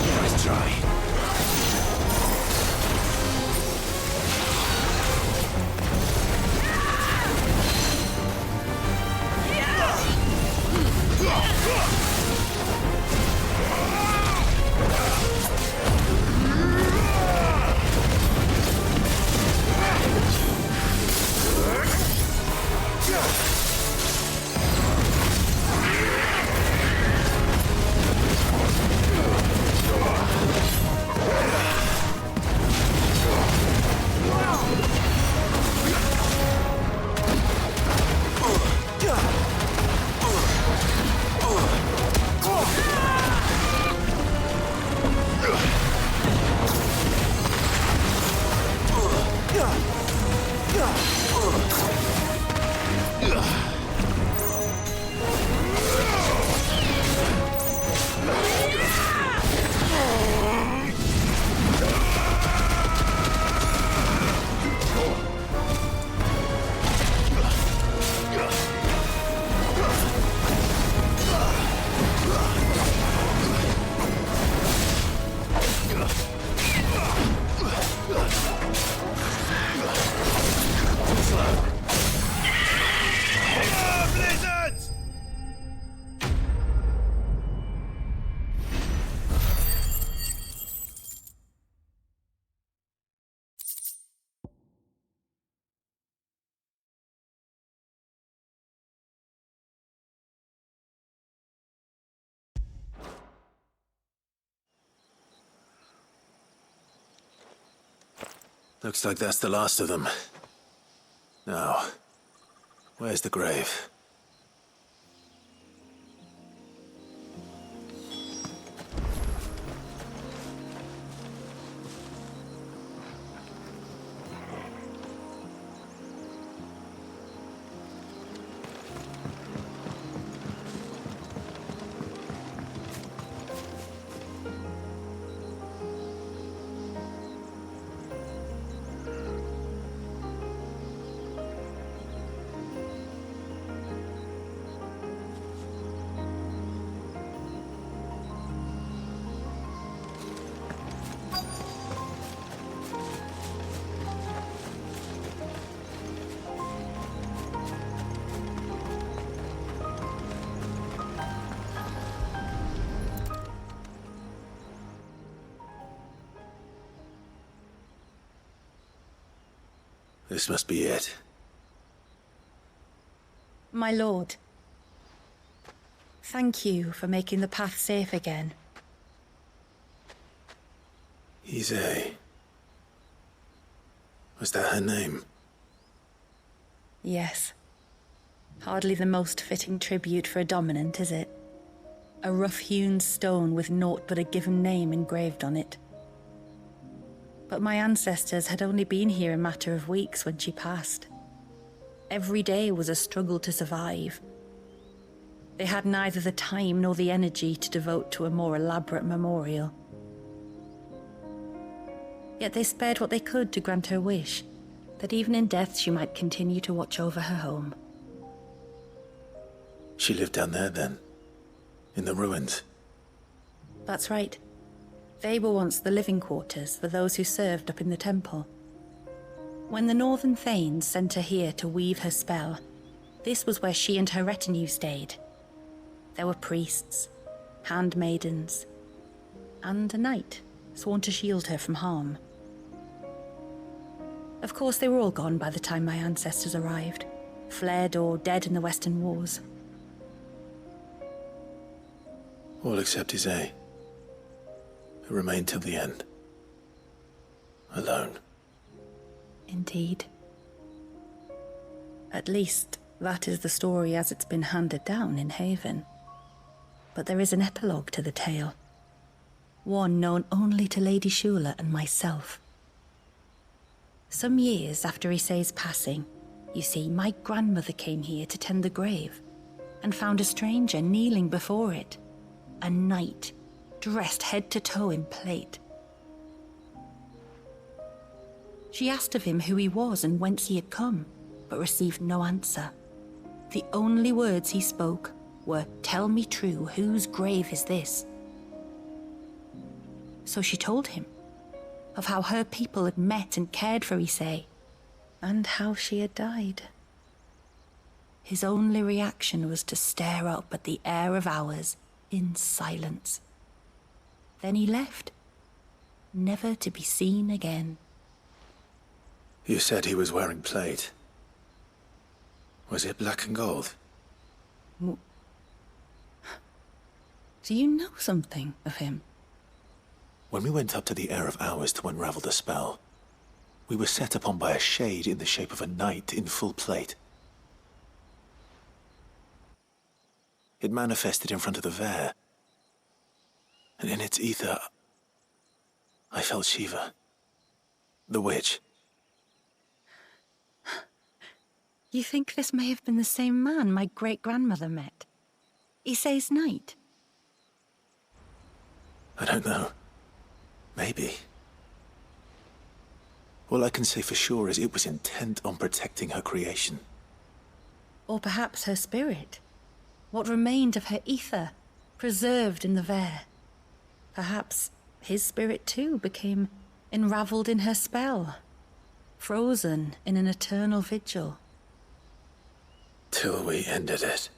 Nice try. Looks like that's the last of them. Now, where's the grave? This must be it. My lord, thank you for making the path safe again. XVI. Was that her name? Yes. Hardly the most fitting tribute for a dominant, is it? A rough-hewn stone with naught but a given name engraved on it. But my ancestors had only been here a matter of weeks when she passed. Every day was a struggle to survive. They had neither the time nor the energy to devote to a more elaborate memorial. Yet they spared what they could to grant her wish, that even in death she might continue to watch over her home. She lived down there then? In the ruins? That's right. They were once the living quarters for those who served up in the temple. When the Northern Thanes sent her here to weave her spell, this was where she and her retinue stayed. There were priests, handmaidens, and a knight sworn to shield her from harm. Of course, they were all gone by the time my ancestors arrived, fled or dead in the Western Wars. All except XVI, who remained till the end. Alone. Indeed. At least, that is the story as it's been handed down in Haven. But there is an epilogue to the tale. One known only to Lady Shula and myself. Some years after Issei's passing, you see, my grandmother came here to tend the grave and found a stranger kneeling before it. A knight, dressed head to toe in plate. She asked of him who he was and whence he had come, but received no answer. The only words he spoke were, "Tell me true, whose grave is this?" So she told him of how her people had met and cared for Issei, and how she had died. His only reaction was to stare up at the air of hours in silence. Then he left, never to be seen again. You said he was wearing plate. Was it black and gold? Do you know something of him? When we went up to the Air of Hours to unravel the spell, we were set upon by a shade in the shape of a knight in full plate. It manifested in front of the Vare, and in its ether, I felt Shiva, the witch. You think this may have been the same man my great-grandmother met? Issei's knight? I don't know. Maybe. All I can say for sure is it was intent on protecting her creation. Or perhaps her spirit? What remained of her ether, preserved in the Vare? Perhaps his spirit too became enraveled in her spell, frozen in an eternal vigil. Till we ended it.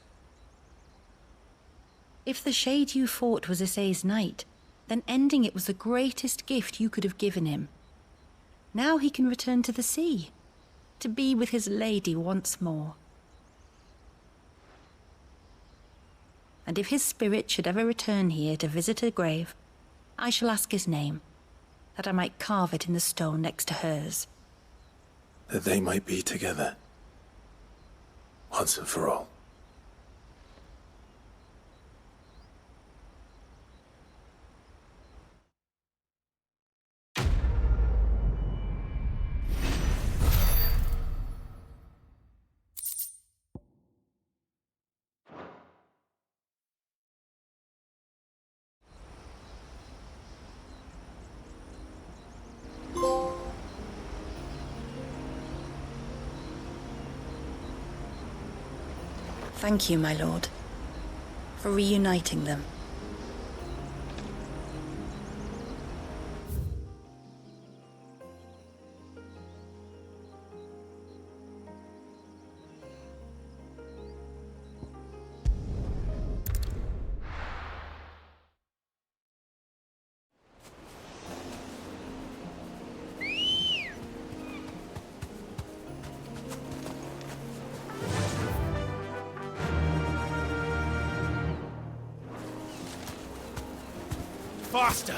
If the shade you fought was Issei's knight, then ending it was the greatest gift you could have given him. Now he can return to the sea, to be with his lady once more. And if his spirit should ever return here to visit her grave, I shall ask his name, that I might carve it in the stone next to hers. That they might be together. Once and for all. Thank you, my lord, for reuniting them. Faster!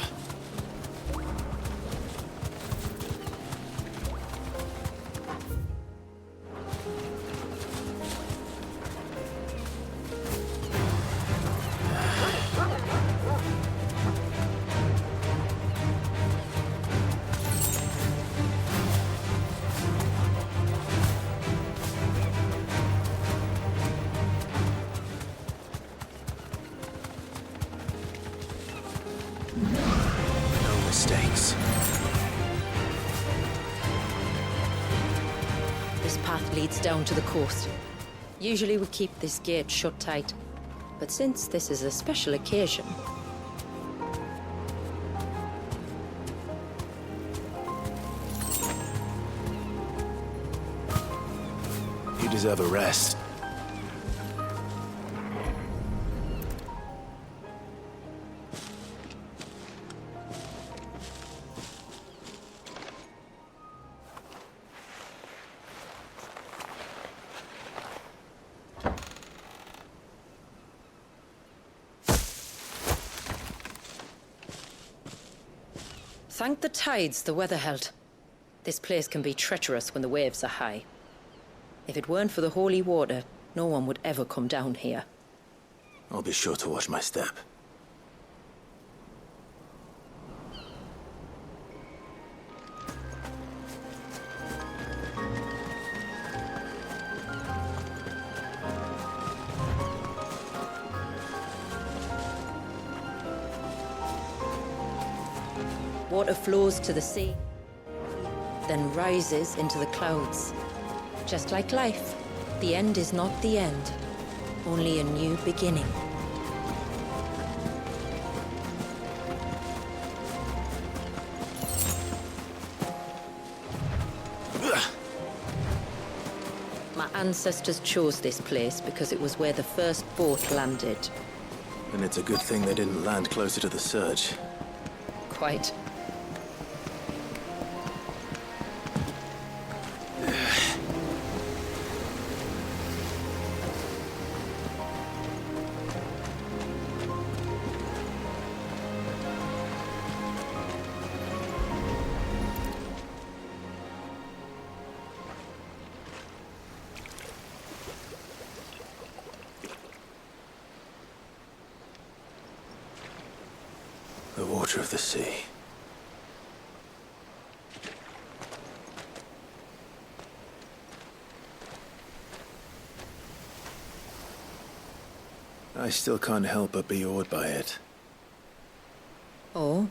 Mistakes. This path leads down to the coast. Usually we keep this gate shut tight, but since this is a special occasion... You deserve a rest. Thank the tides the weather held. This place can be treacherous when the waves are high. If it weren't for the holy water, no one would ever come down here. I'll be sure to watch my step. Water flows to the sea, then rises into the clouds. Just like life, the end is not the end, only a new beginning. My ancestors chose this place because it was where the first boat landed. And it's a good thing they didn't land closer to the surge. Quite. The water of the sea. I still can't help but be awed by it. Oh?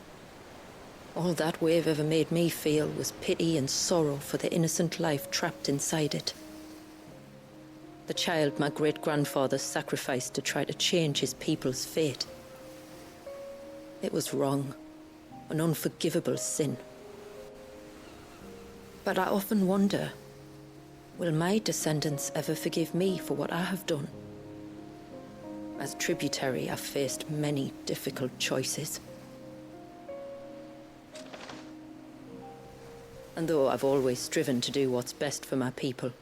All that wave ever made me feel was pity and sorrow for the innocent life trapped inside it. The child my great-grandfather sacrificed to try to change his people's fate. It was wrong, an unforgivable sin. But I often wonder, will my descendants ever forgive me for what I have done? As tributary, I've faced many difficult choices. And though I've always striven to do what's best for my people,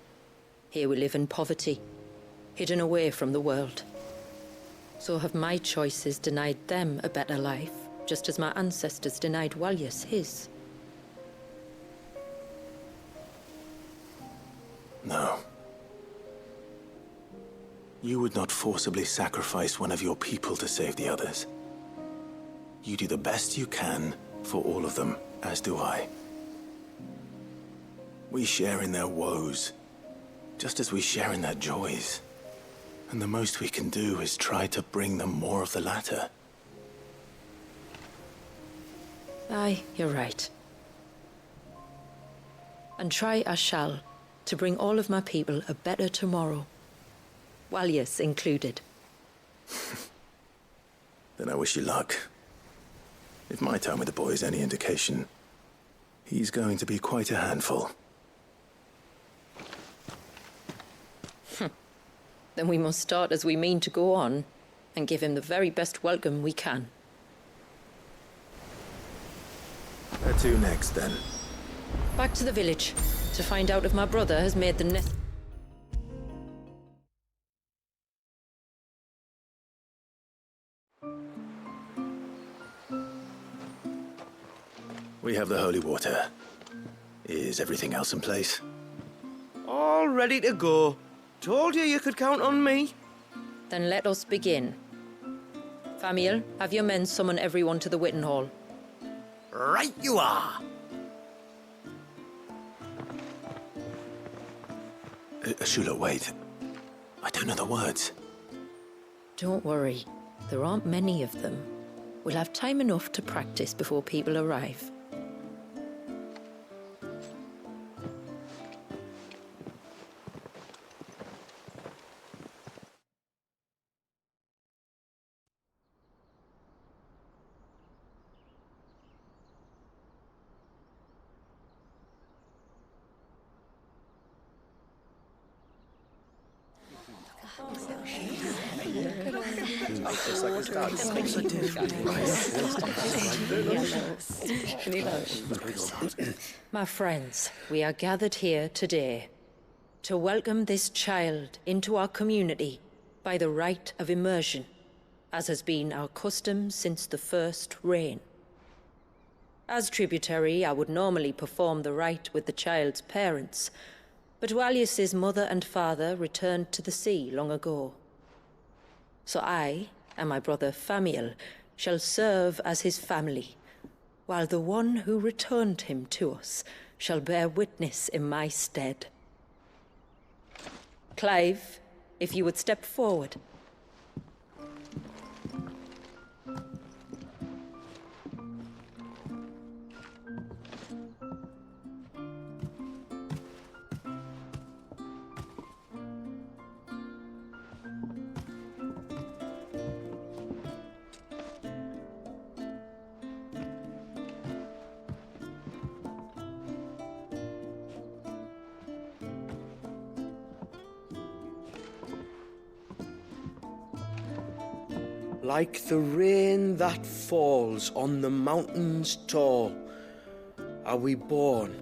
here we live in poverty, hidden away from the world. So have my choices denied them a better life, just as my ancestors denied Walyas his? No. You would not forcibly sacrifice one of your people to save the others. You do the best you can for all of them, as do I. We share in their woes, just as we share in their joys. And the most we can do is try to bring them more of the latter. Aye, you're right. And try I shall, to bring all of my people a better tomorrow. Walyas included. Then I wish you luck. If my time with the boy is any indication, he's going to be quite a handful. Then we must start as we mean to go on, and give him the very best welcome we can. Where to next, then? Back to the village, to find out if my brother has made the nest. We have the holy water. Is everything else in place? All ready to go. Told you could count on me. Then let us begin. Famiel, have your men summon everyone to the Witten Hall. Right you are. Shula, wait. I don't know the words. Don't worry. There aren't many of them. We'll have time enough to practice before people arrive. My friends, we are gathered here today to welcome this child into our community by the rite of immersion, as has been our custom since the first reign. As tributary, I would normally perform the rite with the child's parents, but Walius's mother and father returned to the sea long ago. So I and my brother Famiel shall serve as his family, while the one who returned him to us shall bear witness in my stead. Clive, if you would step forward. Like the rain that falls on the mountains tall, are we born.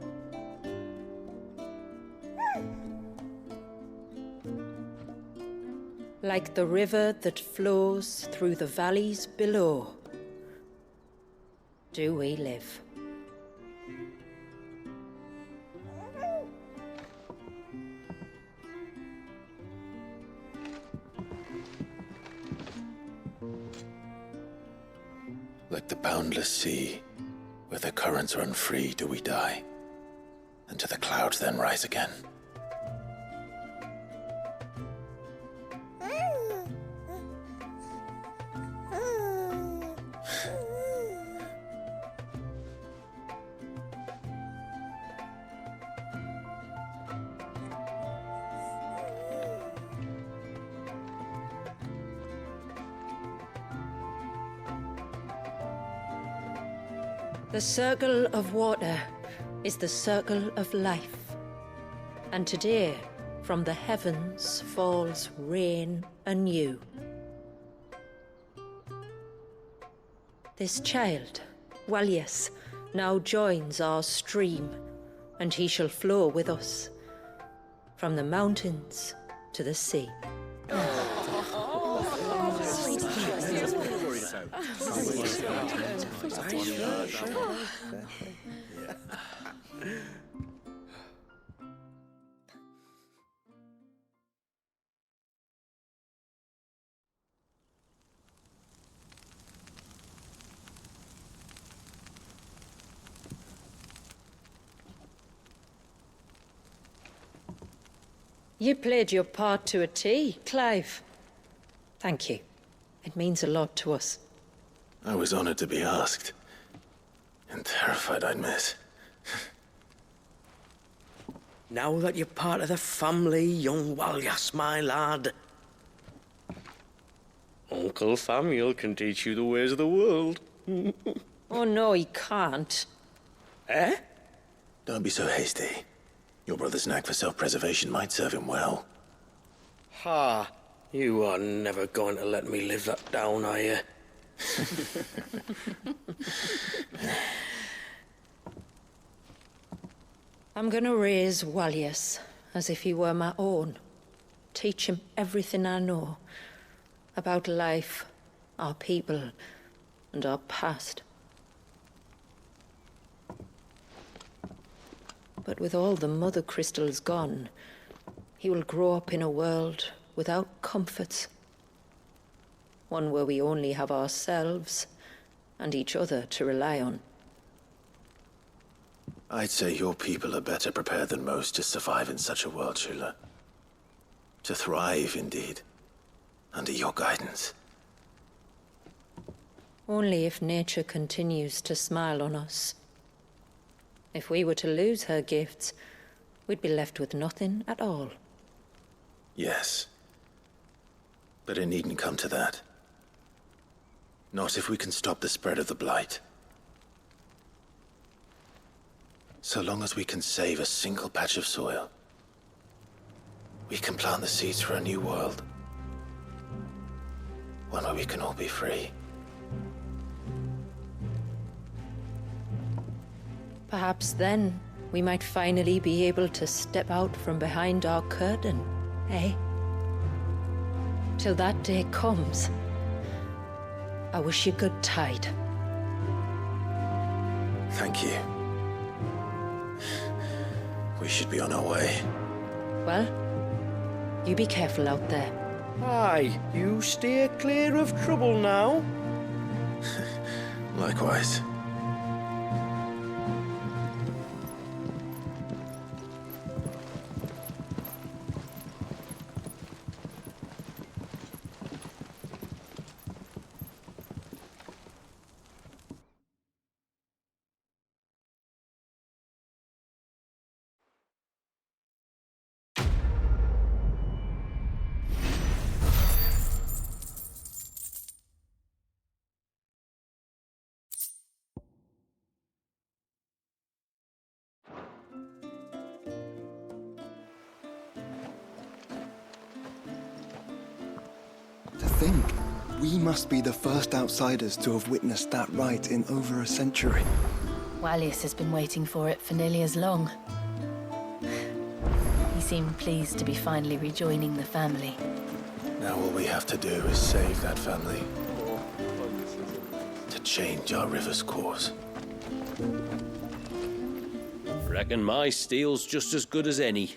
Like the river that flows through the valleys below, do we live. Like the boundless sea, where the currents run free, do we die, and to the clouds then rise again. The circle of water is the circle of life. And today, from the heavens falls rain anew. This child, Walius, now joins our stream, and he shall flow with us, from the mountains to the sea. You played your part to a T, Clive. Thank you. It means a lot to us. I was honored to be asked. And terrified I'd miss. Now that you're part of the family, young Walyas, my lad. Uncle Famiel can teach you the ways of the world. Oh, no, he can't. Eh? Don't be so hasty. Your brother's knack for self-preservation might serve him well. Ha! You are never going to let me live that down, are you? I'm gonna raise Walius as if he were my own. Teach him everything I know about life, our people, and our past. But with all the mother crystals gone, he will grow up in a world without comforts. One where we only have ourselves and each other to rely on. I'd say your people are better prepared than most to survive in such a world, Shula. To thrive, indeed, under your guidance. Only if nature continues to smile on us. If we were to lose her gifts, we'd be left with nothing at all. Yes. But it needn't come to that. Not if we can stop the spread of the Blight. So long as we can save a single patch of soil, we can plant the seeds for a new world. one where we can all be free. Perhaps then we might finally be able to step out from behind our curtain, eh? Till that day comes, I wish you good tide. Thank you. We should be on our way. Well, you be careful out there. Aye, you steer clear of trouble now. Likewise. To think, we must be the first outsiders to have witnessed that rite in over a century. Wallius has been waiting for it for nearly as long. He seemed pleased to be finally rejoining the family. Now all we have to do is save that family. To change our river's course. Reckon my steel's just as good as any.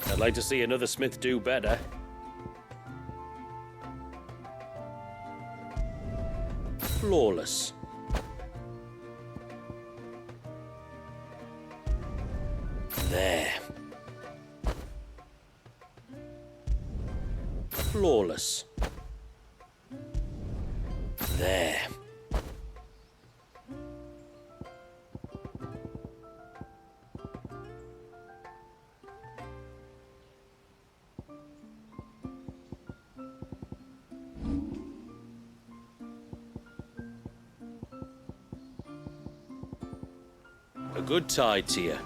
I'd like to see another smith do better. Flawless. There. Flawless. There. A good tide to you.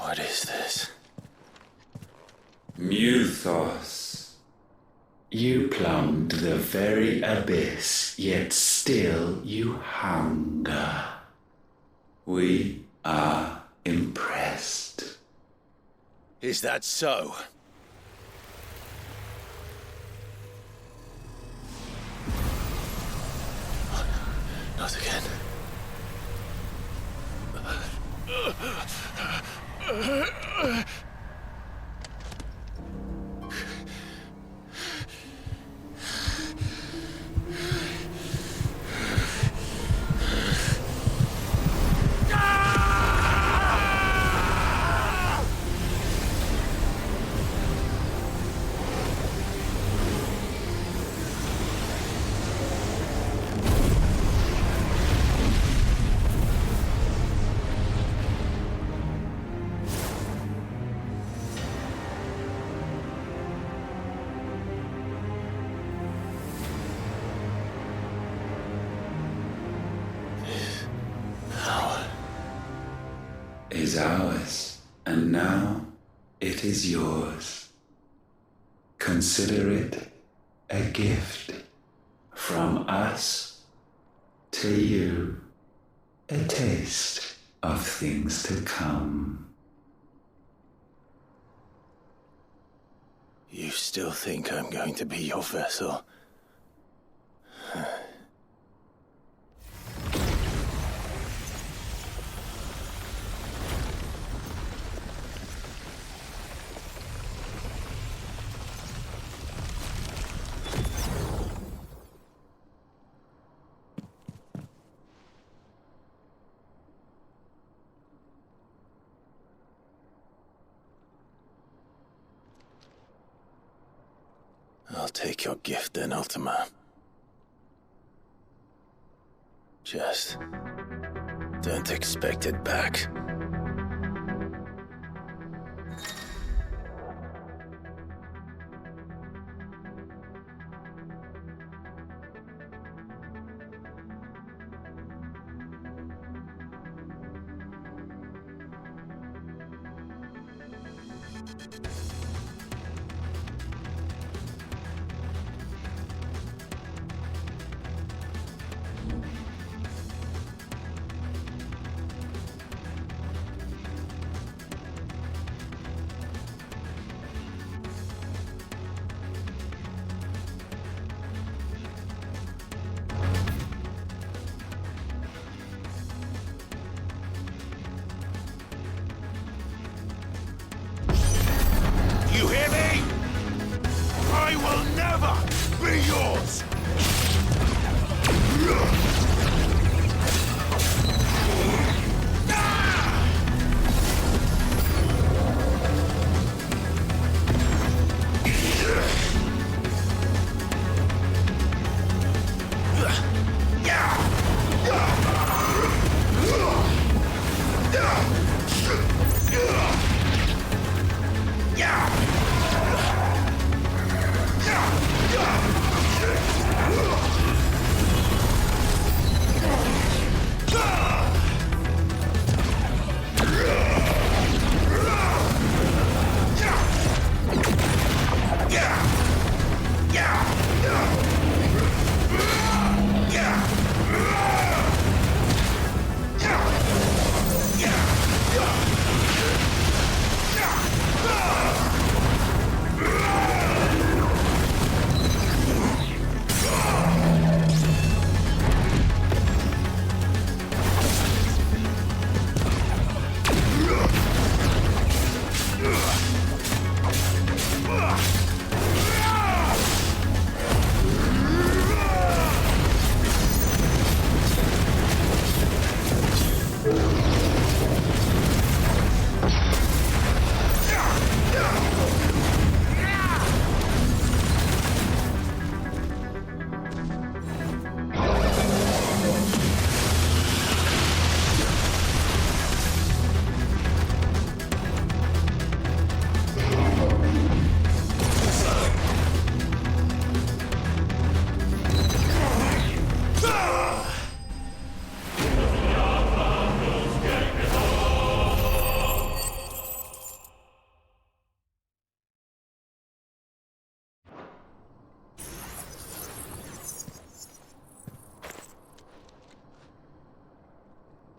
What is this? Muthos. You plumbed the very abyss, yet still you hunger. We are impressed. Is that so? Not again. is ours, and now it is yours. Consider it a gift from us to you, a taste of things to come. You still think I'm going to be your vessel? I'll take your gift then, Ultima. Just don't expect it back. You hear me? I will never be yours!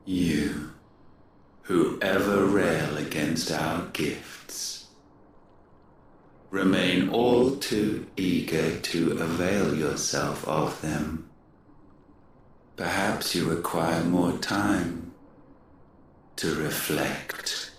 You, who ever rail against our gifts, remain all too eager to avail yourself of them. Perhaps you require more time to reflect.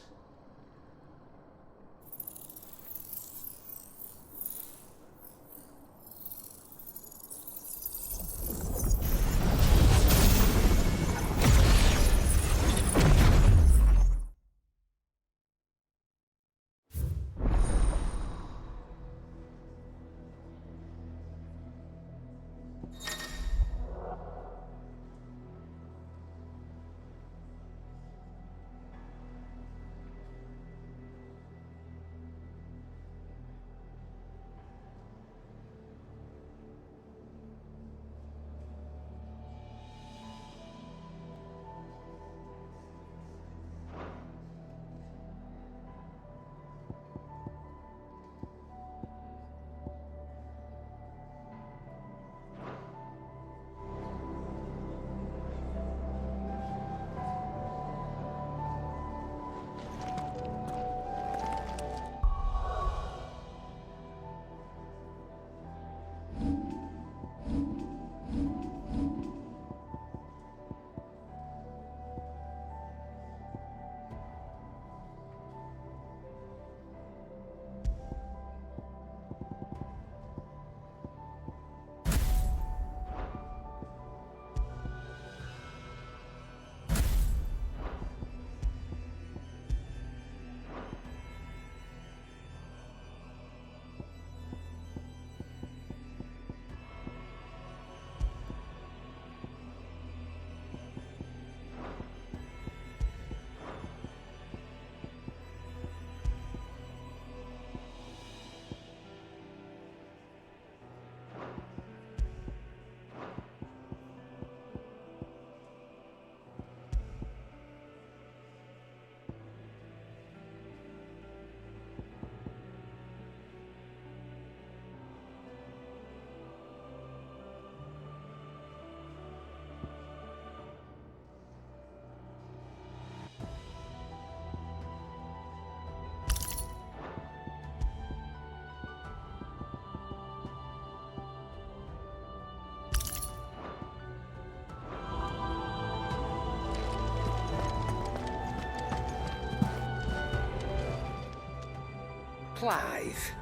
Clive.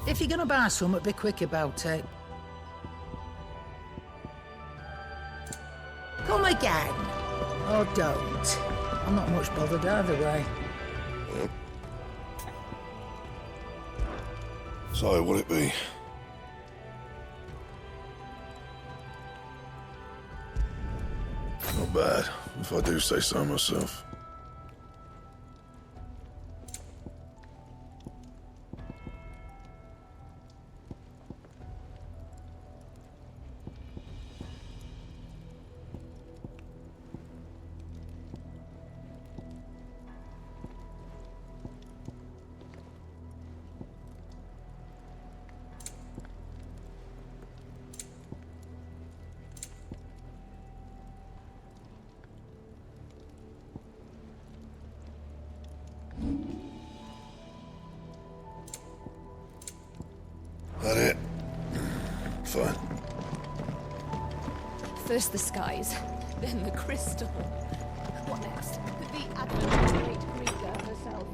If you're gonna buy something, be quick about it. Come again. Or don't. I'm not much bothered either way. So, will it be? Not bad, if I do say so myself. That it? Fine. First the skies, then the crystal. What next? The advent of great Grieger herself.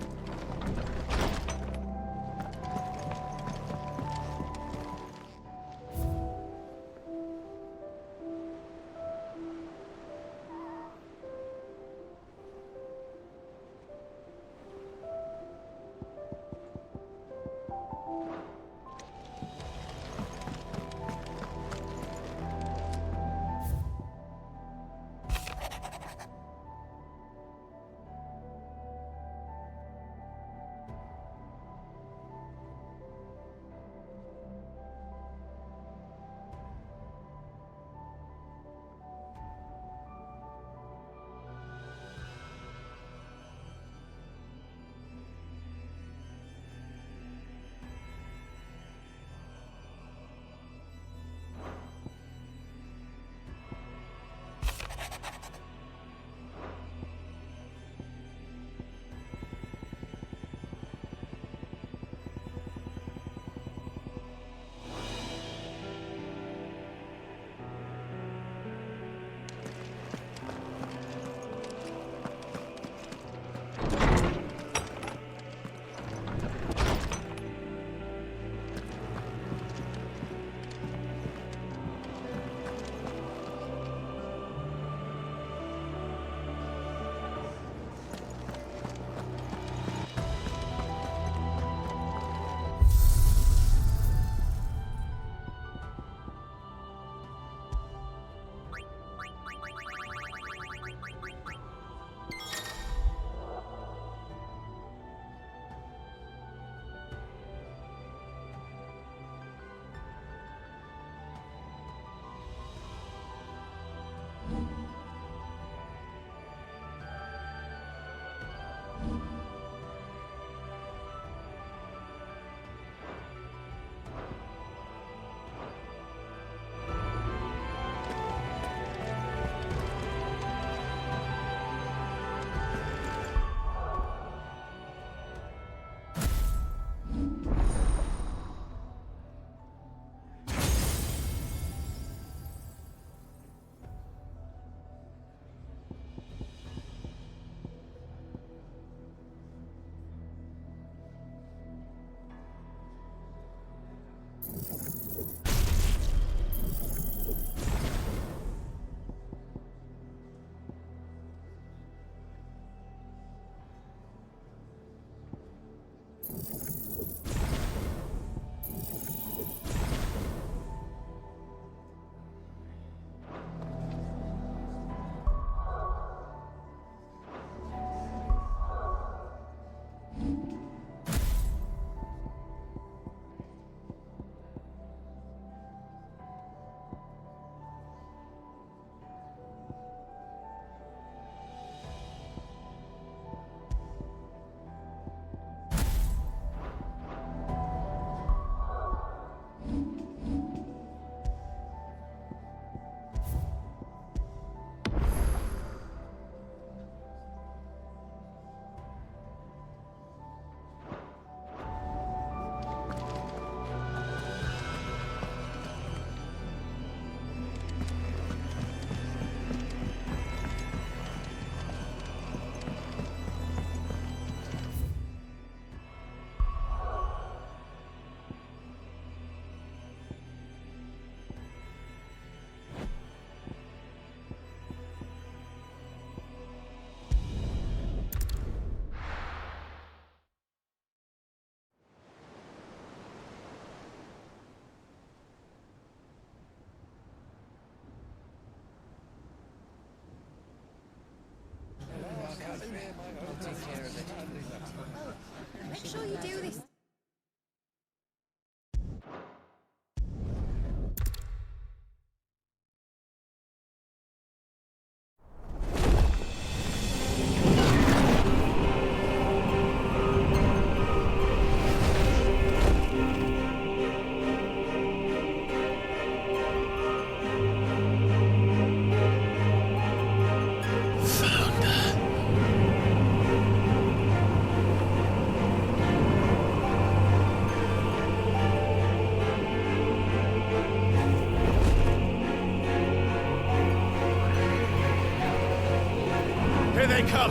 Michael!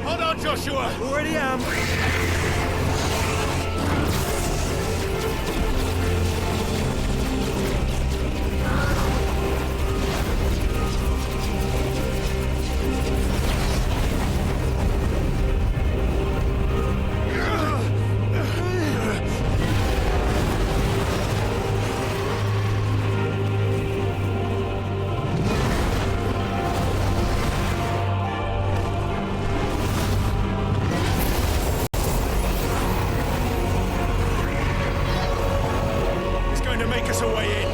Hold on, Joshua! Already am. He's going to make us a way in.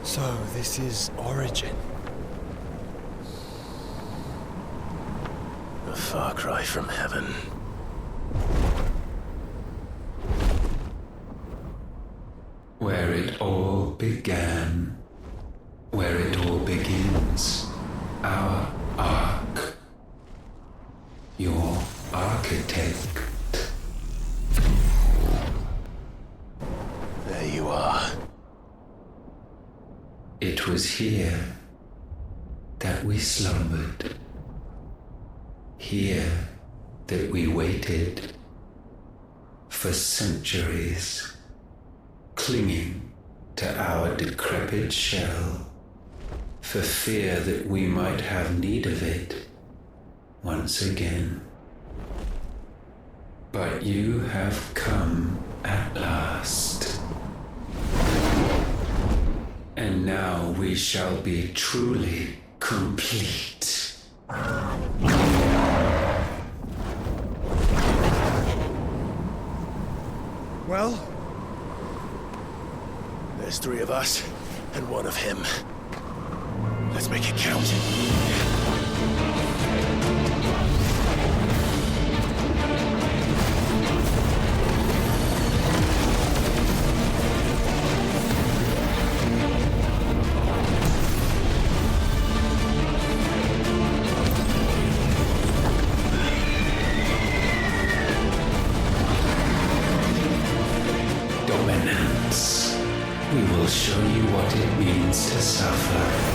So, this is Origin. A far cry from heaven. Where it all began. Where it all begins. Our ark. Your architect. There you are. It was here that we slumbered. Here that we waited for centuries, clinging to our decrepit shell, for fear that we might have need of it once again. But you have come at last. And now we shall be truly complete. Well, there's 3 of us and 1 of him. Let's make it count. Dominance. We will show you what it means to suffer.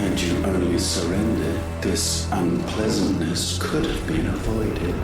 Had you only surrendered, this unpleasantness could have been avoided.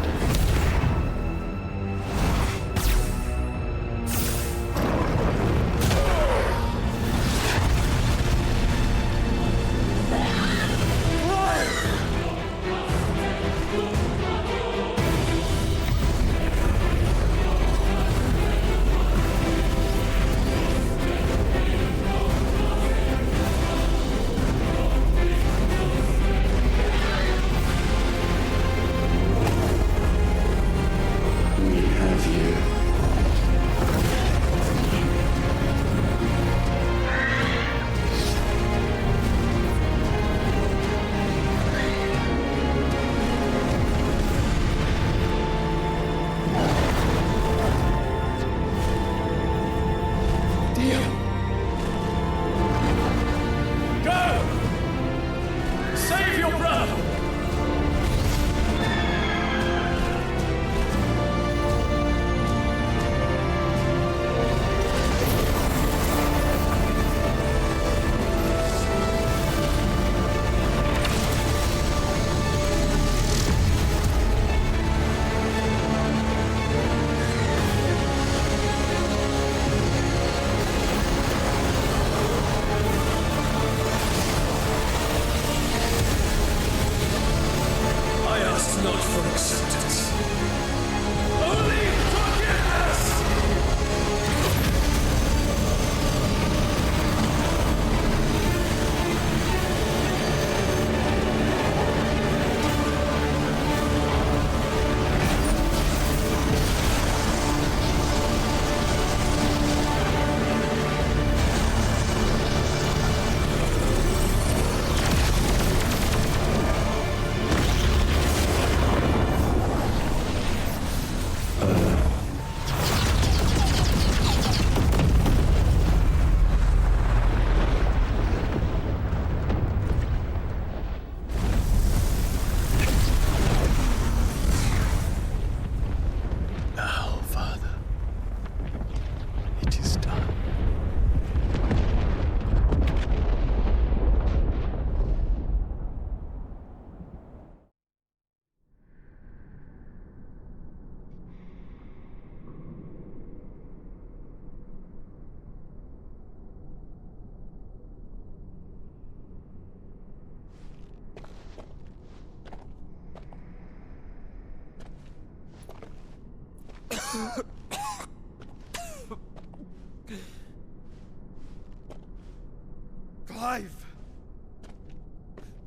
Clive!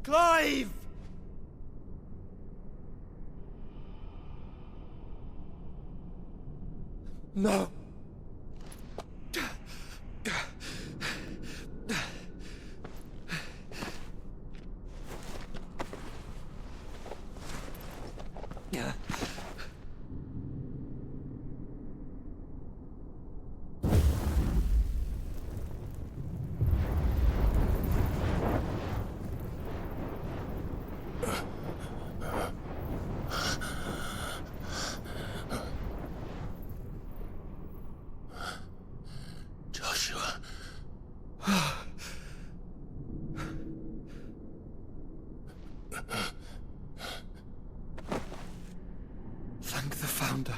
Clive! No. Thank the Founder.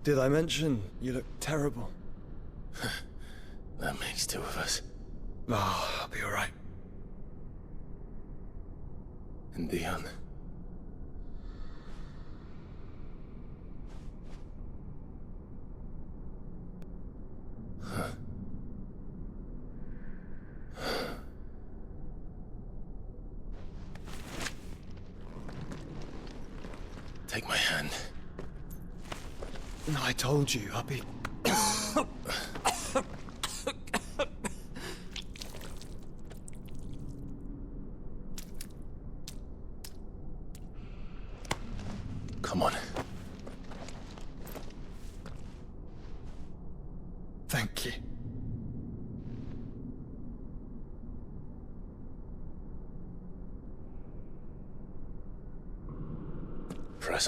Did I mention you look terrible? That makes two of us. Oh, I'll be all right. And Dion. Take my hand. I told you, I'll be... Come on. Thank you.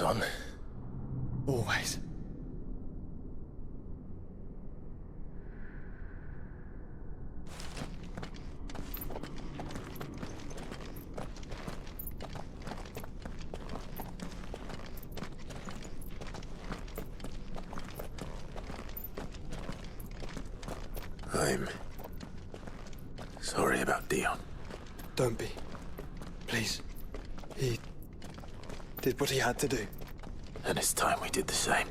us on. Always. I'm sorry about Dion. Don't be. Please. He did what he had to do. And it's time we did the same.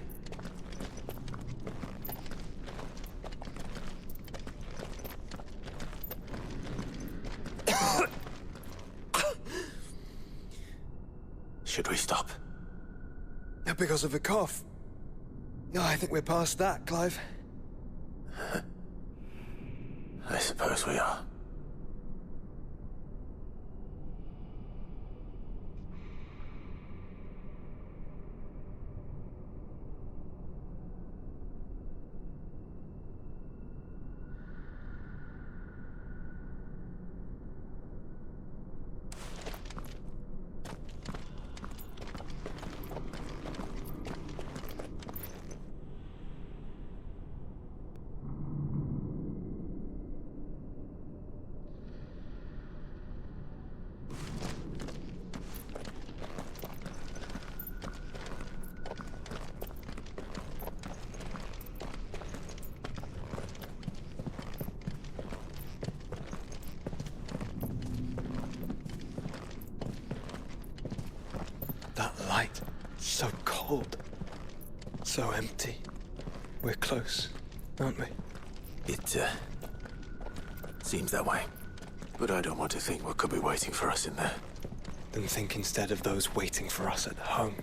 Should we stop? Because of the cough. No, I think we're past that, Clive. I suppose we are. That light, so cold, so empty. We're close, aren't we? It seems that way. But I don't want to think what could be waiting for us in there. Then think instead of those waiting for us at home.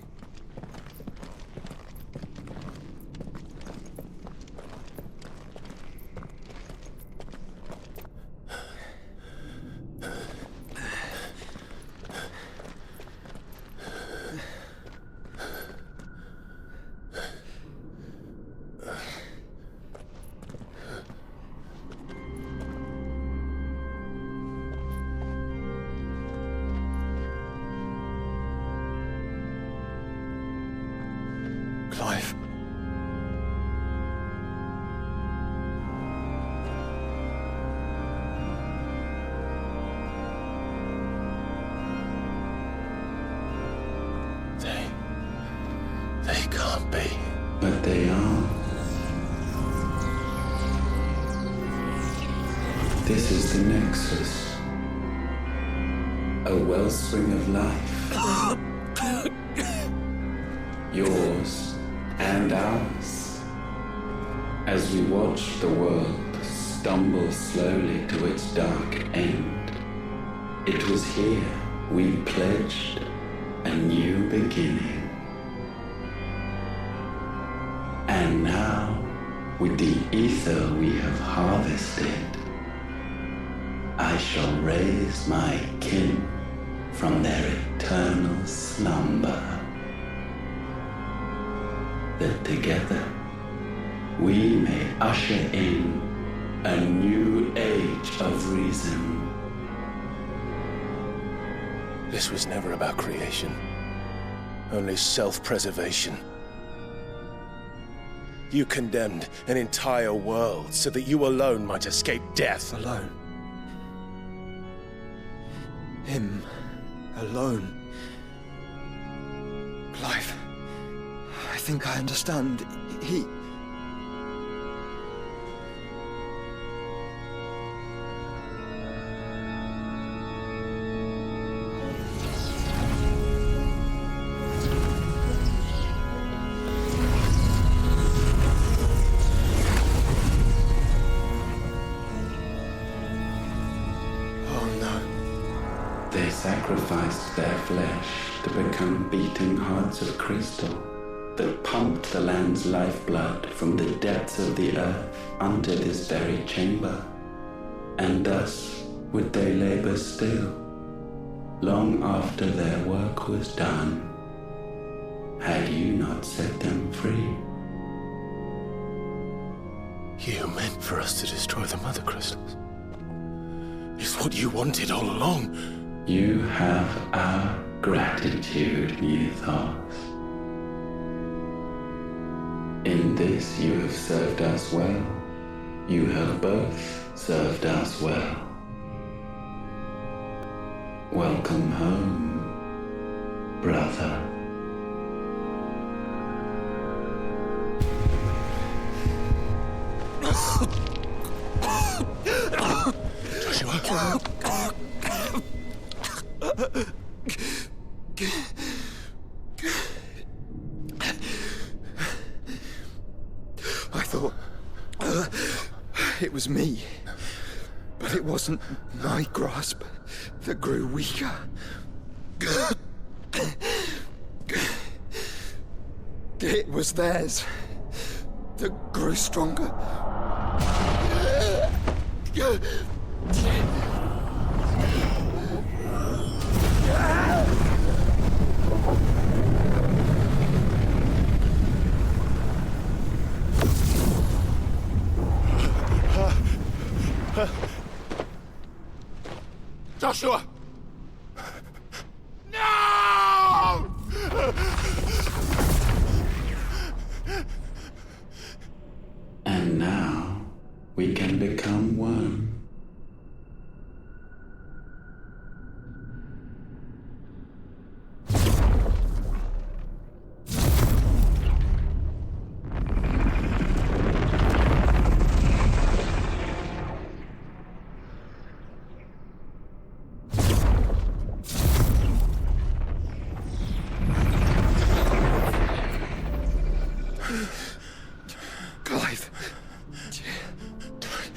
Clive. They can't be. But they are. This is the Nexus. A wellspring of life. Yours and ours. As we watch the world stumble slowly to its dark end, it was here we pledged a new beginning. And now, with the ether we have harvested, I shall raise my kin from their eternal slumber, that together we may usher in a new age of reason. This was never about creation, only self-preservation. You condemned an entire world so that you alone might escape death. Alone? Him alone? Clive, I think I understand. He... They sacrificed their flesh to become beating hearts of crystal that pumped the land's lifeblood from the depths of the earth unto this very chamber. And thus would they labor still, long after their work was done, had you not set them free. You meant for us to destroy the Mother Crystals. It's what you wanted all along. You have our gratitude, Mythos. In this you have served us well. You have both served us well. Welcome home, brother. Joshua. I thought it was me, but it wasn't my grasp that grew weaker. It was theirs that grew stronger. Joshua! No! And now we can become one. Clive.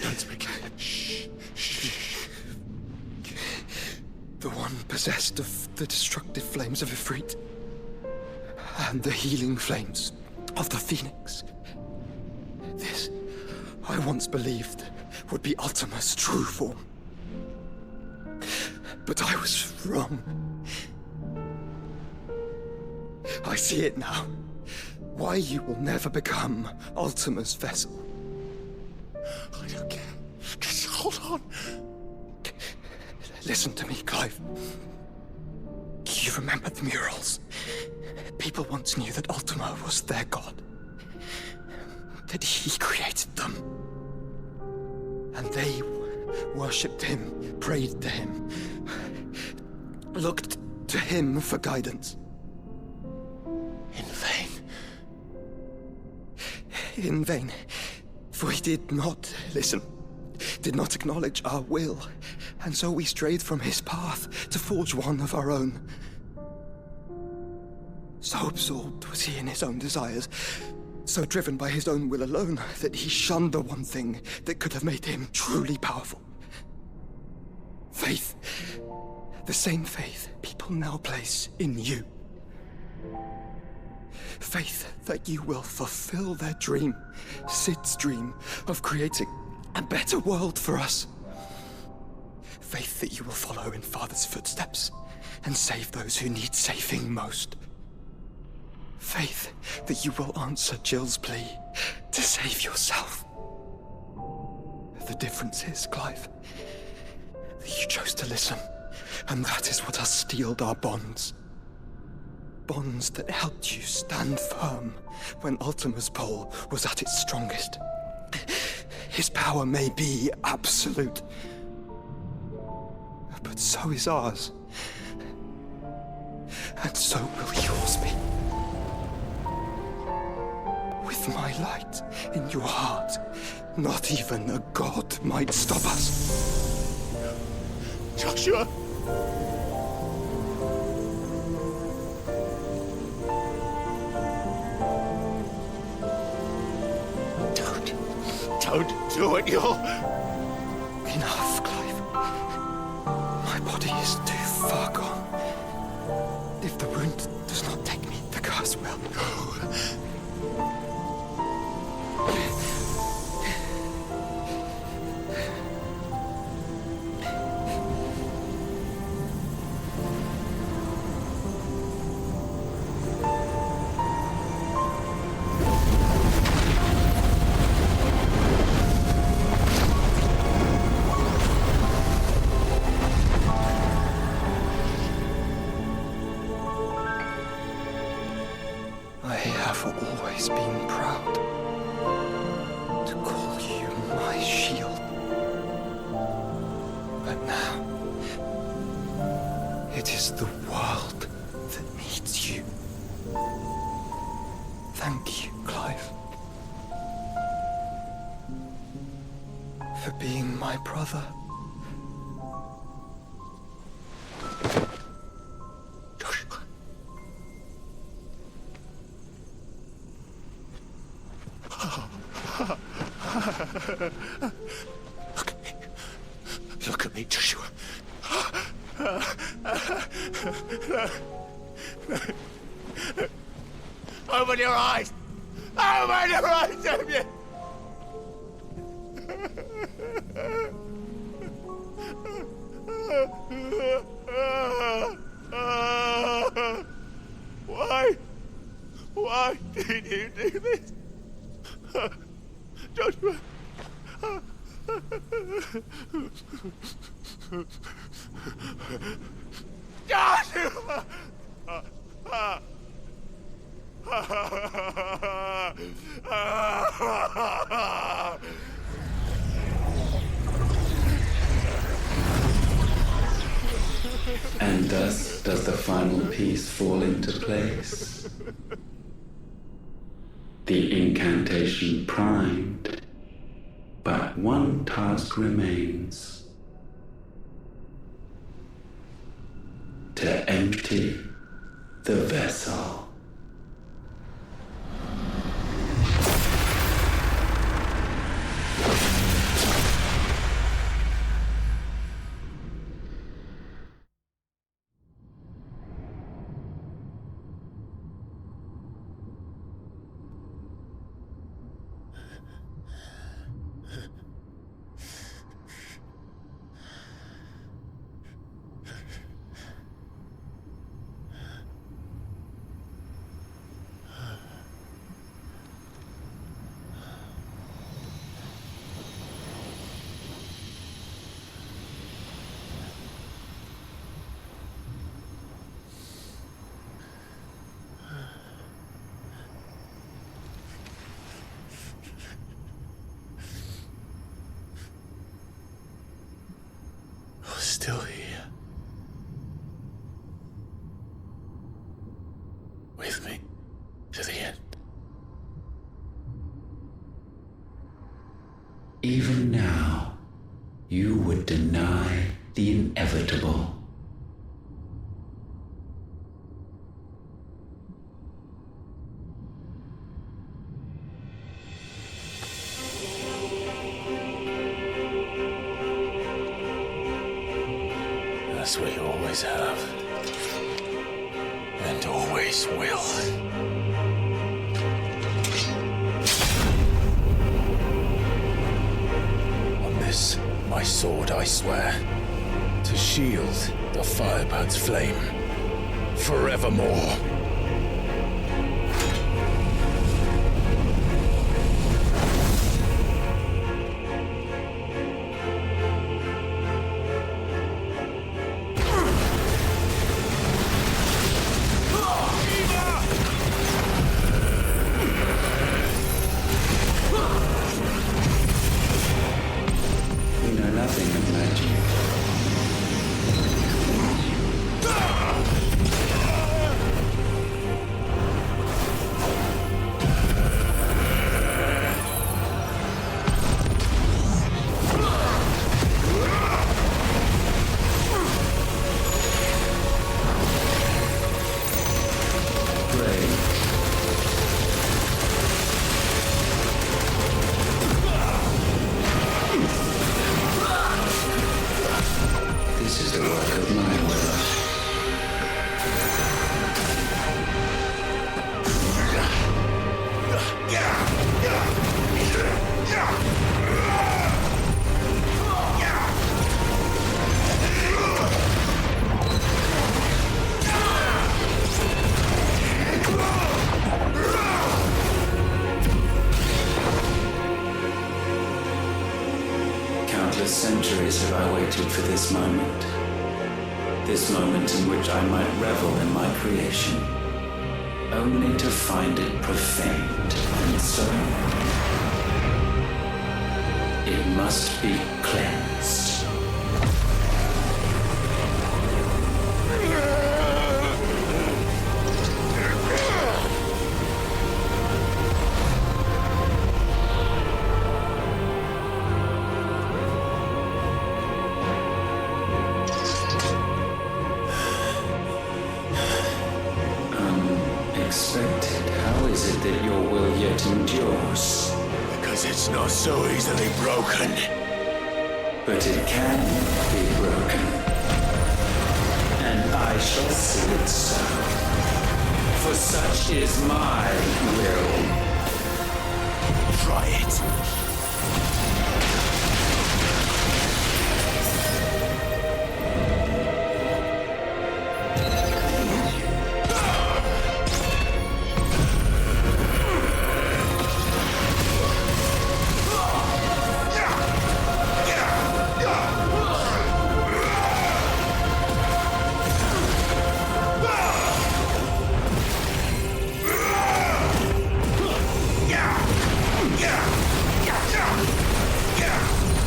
Don't speak. Shh. The one possessed of the destructive flames of Ifrit and the healing flames of the Phoenix. This, I once believed, would be Ultima's true form. But I was wrong. I see it now. Why you will never become Ultima's vessel. I don't care. Just hold on. Listen to me, Clive. You remember the murals? People once knew that Ultima was their god. That he created them. And they worshipped him, prayed to him, looked to him for guidance. In vain. In vain. For he did not listen, did not acknowledge our will, and so we strayed from his path to forge one of our own. So absorbed was he in his own desires, so driven by his own will alone, that he shunned the one thing that could have made him truly powerful. Faith. The same faith people now place in you. Faith that you will fulfill their dream, Sid's dream, of creating a better world for us. Faith that you will follow in Father's footsteps and save those who need saving most. Faith that you will answer Jill's plea to save yourself. The difference is, Clive, that you chose to listen, and that is what has steeled our bonds. Bonds that helped you stand firm when Ultima's pull was at its strongest. His power may be absolute, but so is ours. And so will yours be. With my light in your heart, not even a god might stop us. Joshua! Don't do it, you'll... Enough, Clive. My body is too far gone. If the wound does not take me, the curse will. I have call you my shield. But now, it is the world that needs you. Thank you, Clive, for being my brother. Look at me, Joshua. Open your eyes! Open your eyes, Damien! Why? Why did you do this? Joshua! Joshua! And thus does the final piece fall into place. The incantation primed, but one task remains. To empty the vessel. Still here. With me to the end. Even now, you would deny the inevitable. That's what you always have. And always will. On this, my sword, I swear, to shield the Firebird's flame forevermore. Countless centuries have I waited for this moment. This moment in which I might revel in my creation, only to find it profaned and so it must be cleansed. Unexpected. How is it that your will yet endures? Because it's not so easily broken. But it can be broken. And I shall see it so. For such is my will. Try it.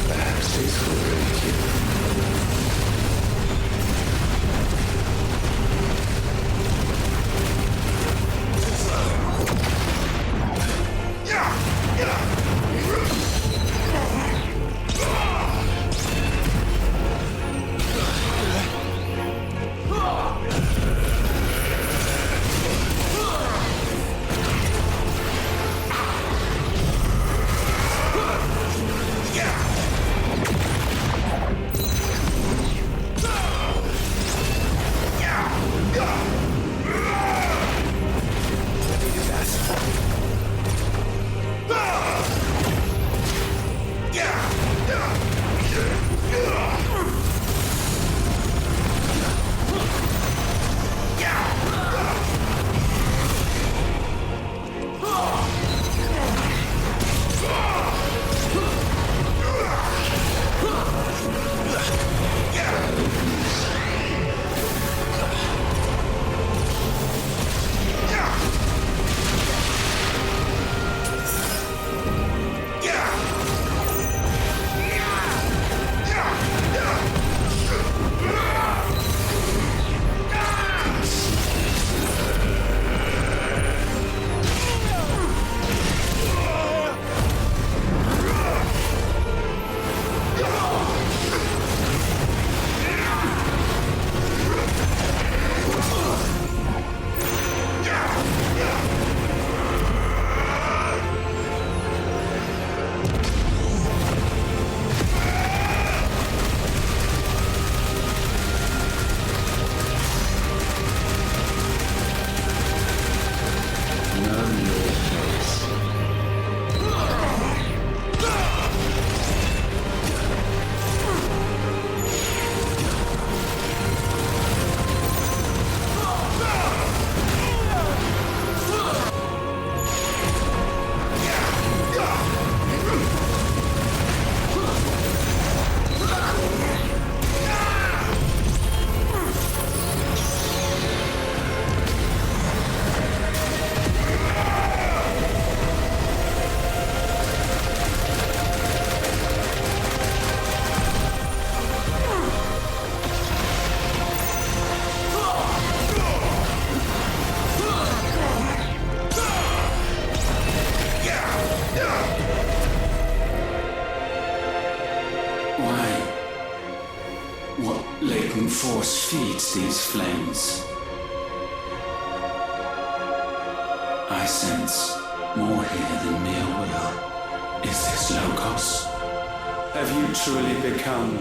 Perhaps this will break you. What latent force feeds these flames? I sense more here than mere will. Is this Logos? Have you truly become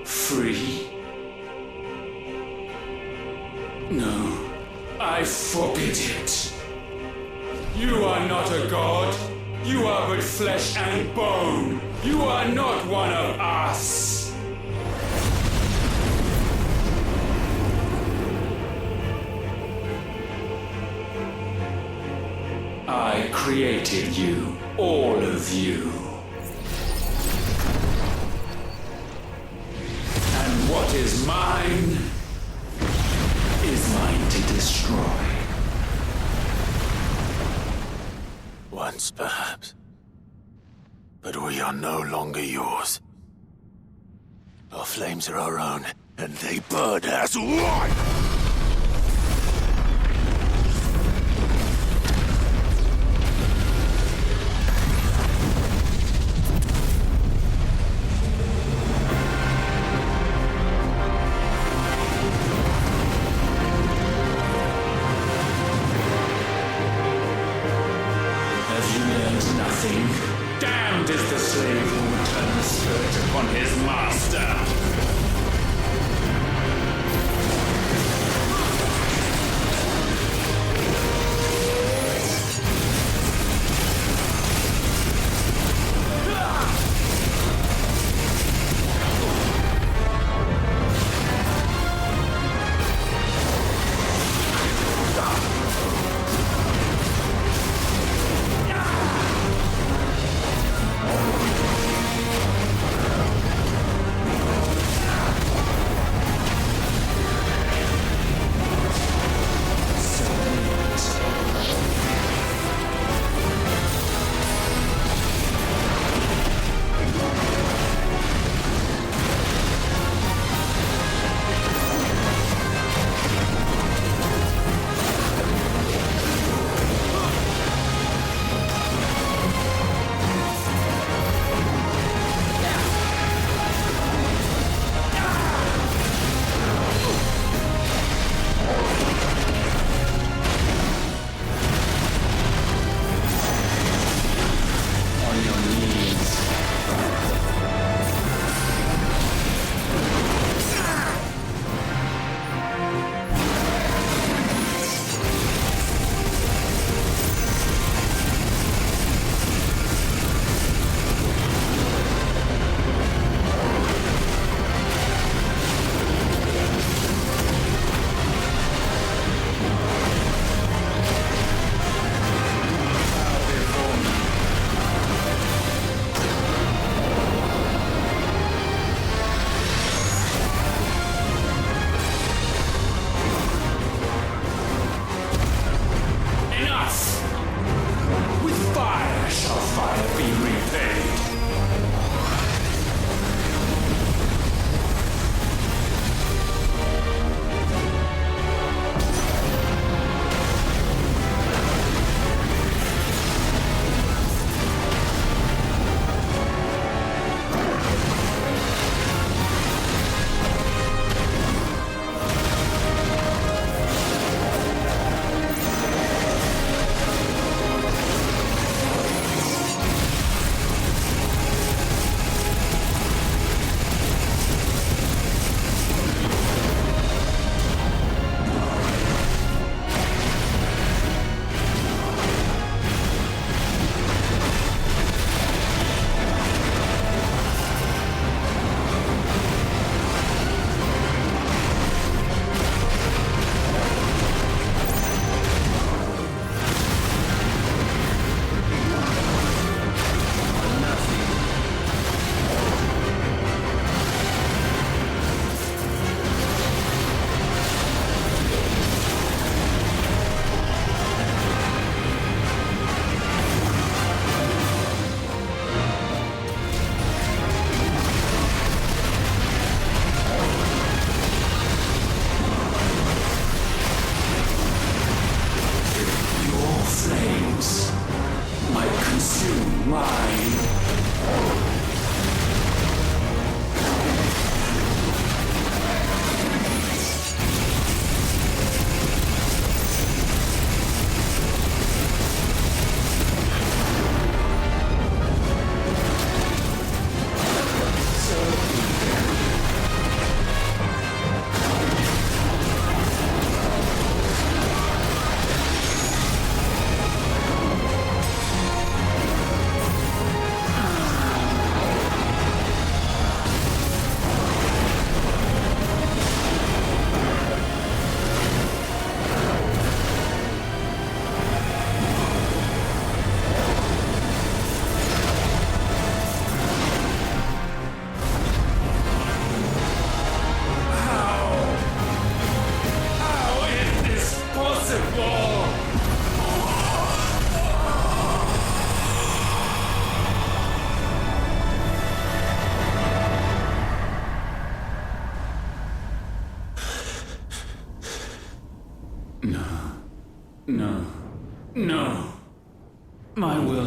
free? No, I forbid it. You are not a god. You are but flesh and bone. You are not one of us. I created you, all of you. And what is mine is mine to destroy. Once, perhaps. But we are no longer yours. Our flames are our own, and they burn as one! Have you learned nothing? Damned is the slave who would turn the spirit upon his master!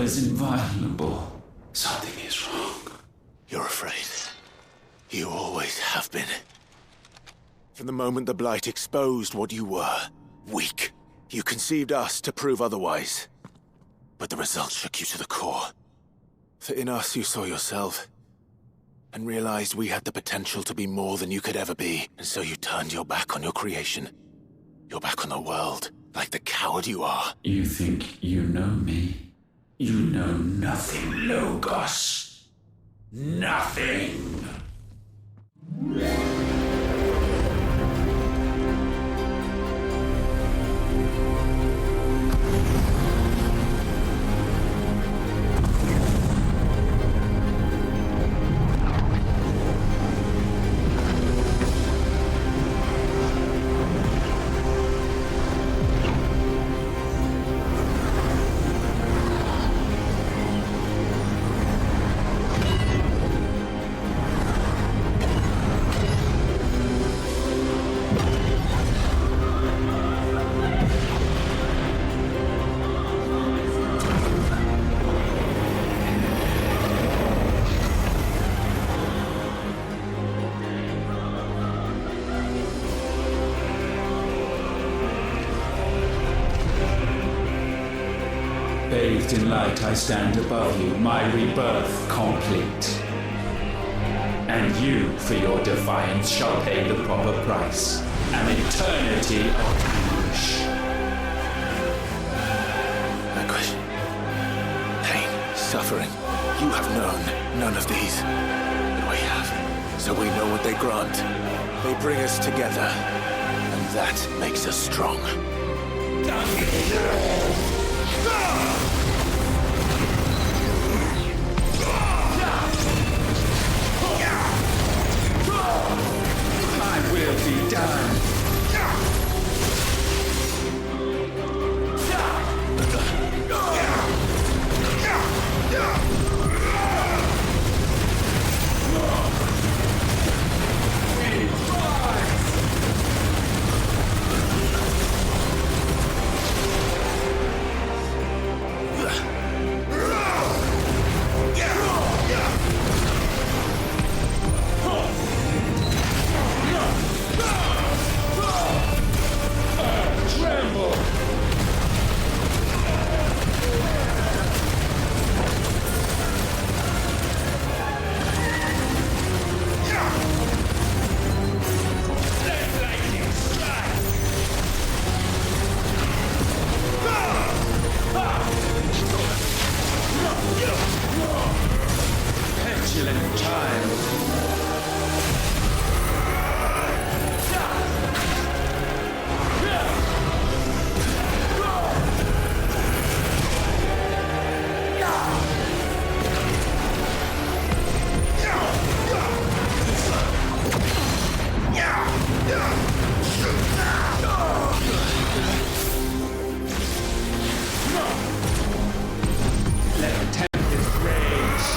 is inviolable. Something is wrong. You're afraid. You always have been. From the moment the Blight exposed what you were, weak, you conceived us to prove otherwise. But the results shook you to the core. For in us you saw yourself, and realized we had the potential to be more than you could ever be, and so you turned your back on your creation. Your back on the world, like the coward you are. You think you know me? You know nothing, Logos. Nothing! Bathed in light, I stand above you, my rebirth complete. And you, for your defiance, shall pay the proper price. An eternity of anguish. Anguish. Pain. Suffering. You have known none of these. But we have. So we know what they grant. They bring us together. And that makes us strong. My will be done. Petulant child. Let tempest rage.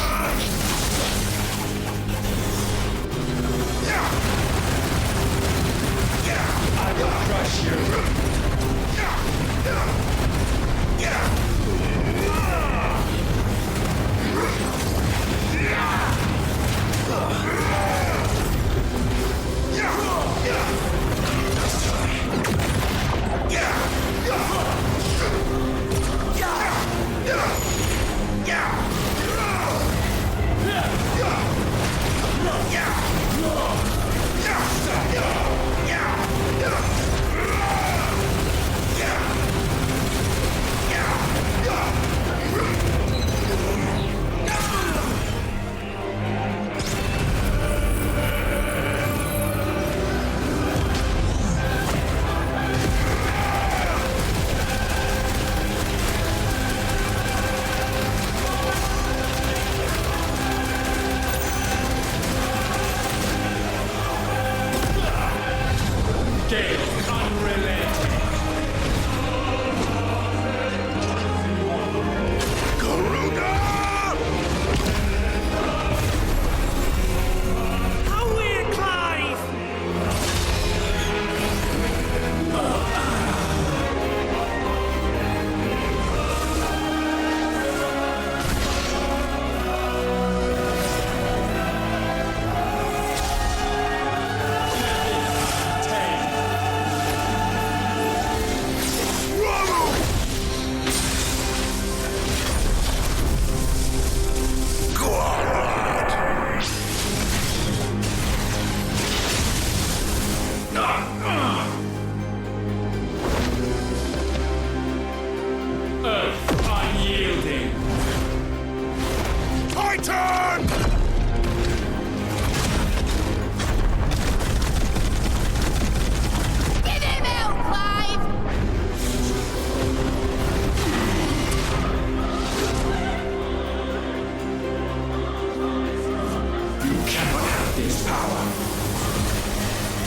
cannot have this power.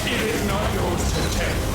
It is not yours to take.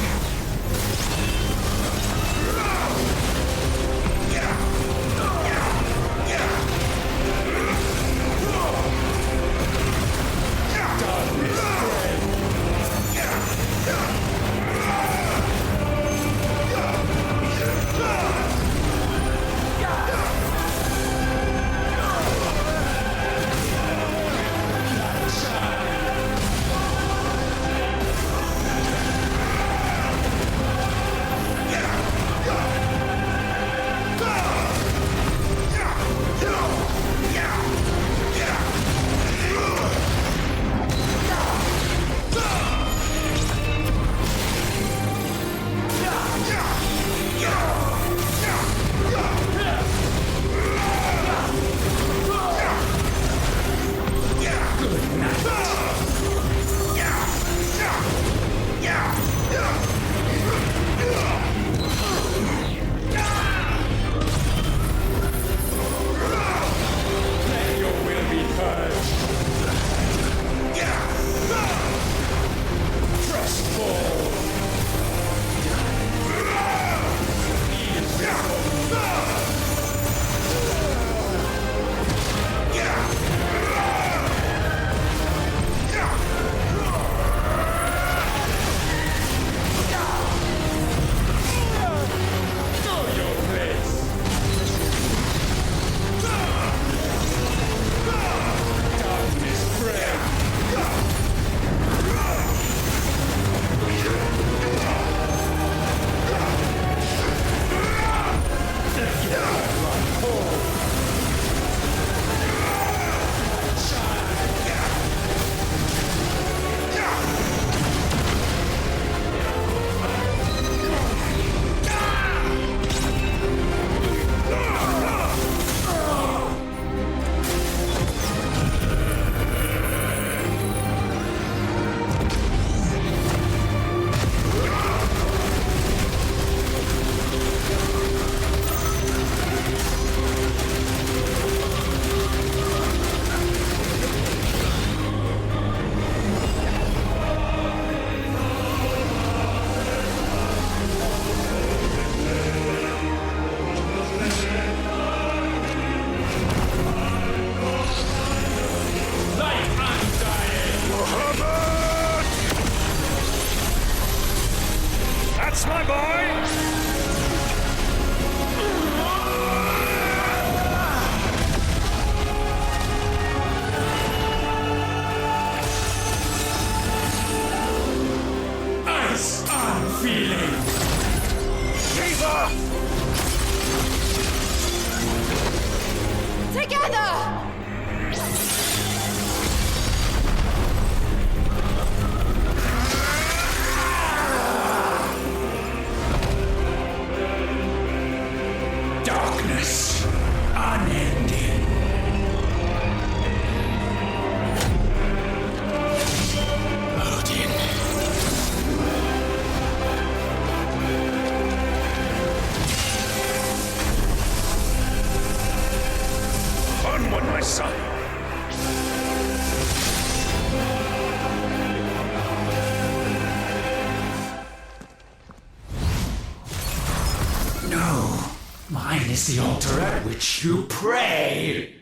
Mine is the altar at which you pray.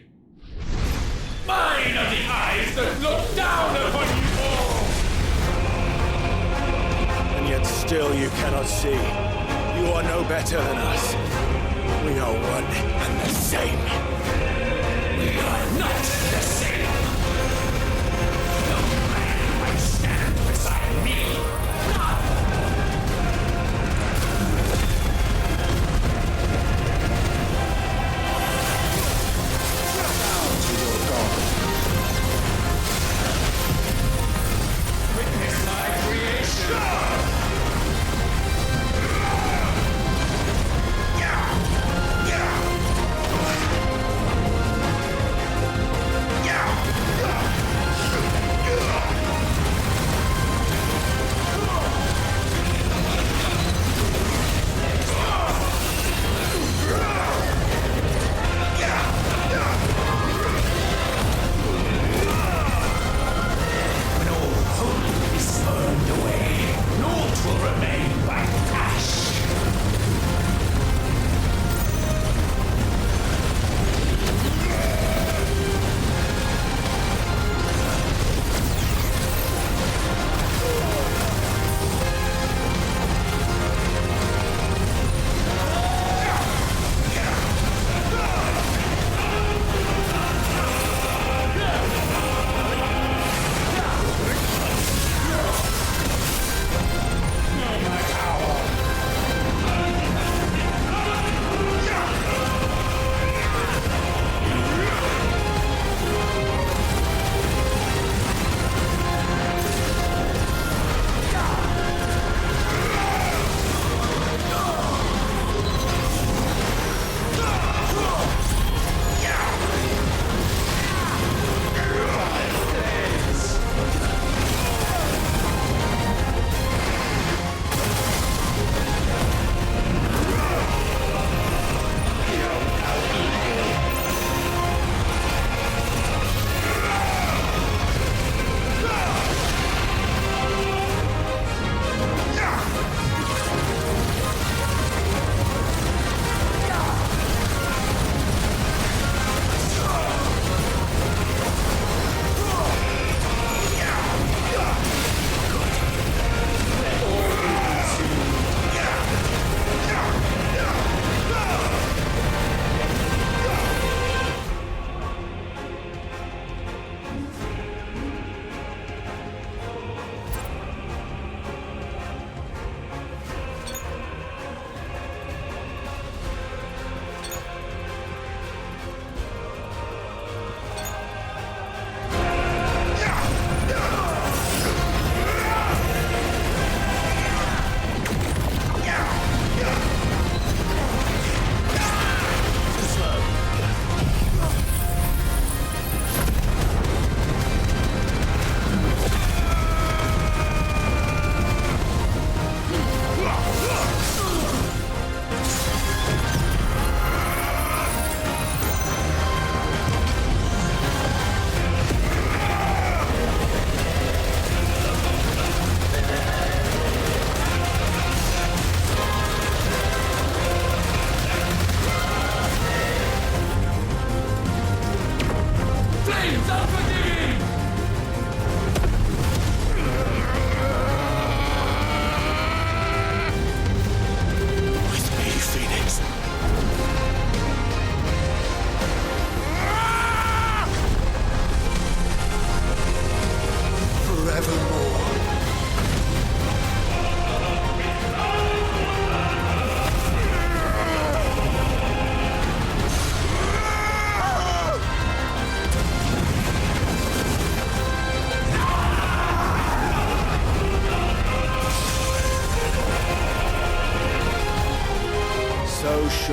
Mine are the eyes that look down upon you all. And yet still you cannot see. You are no better than us. We are one and the same. We are not the same. No man might stand beside me. Yeah!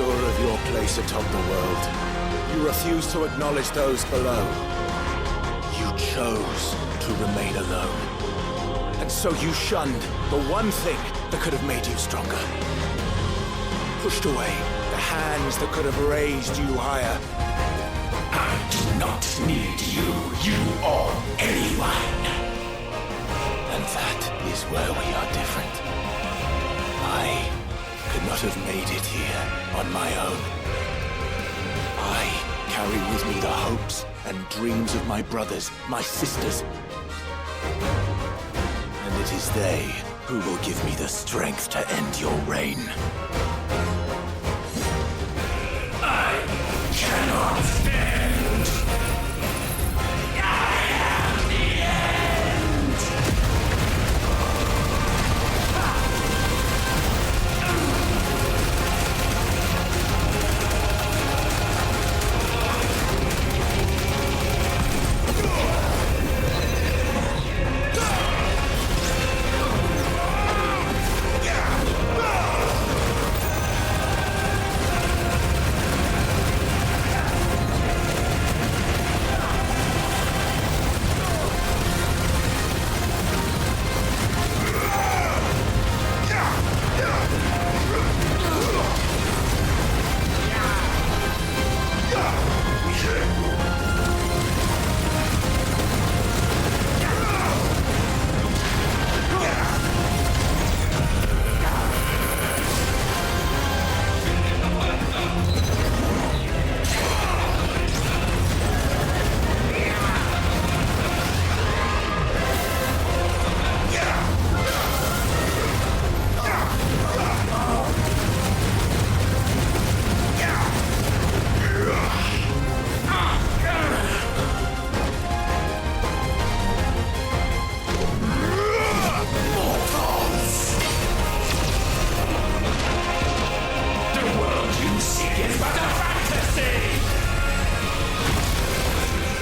sure of your place atop the world, you refuse to acknowledge those below. You chose to remain alone. And so you shunned the one thing that could have made you stronger. Pushed away the hands that could have raised you higher. I do not need you, or anyone. And that is where we are different. I could not have made it here on my own. I carry with me the hopes and dreams of my brothers, my sisters. And it is they who will give me the strength to end your reign. I cannot stand. I am the end.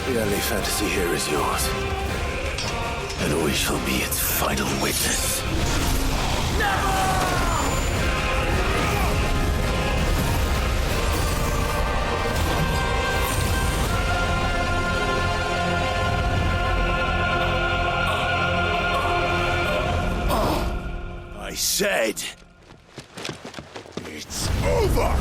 The only fantasy here is yours. And we shall be its final witness. I said, it's over!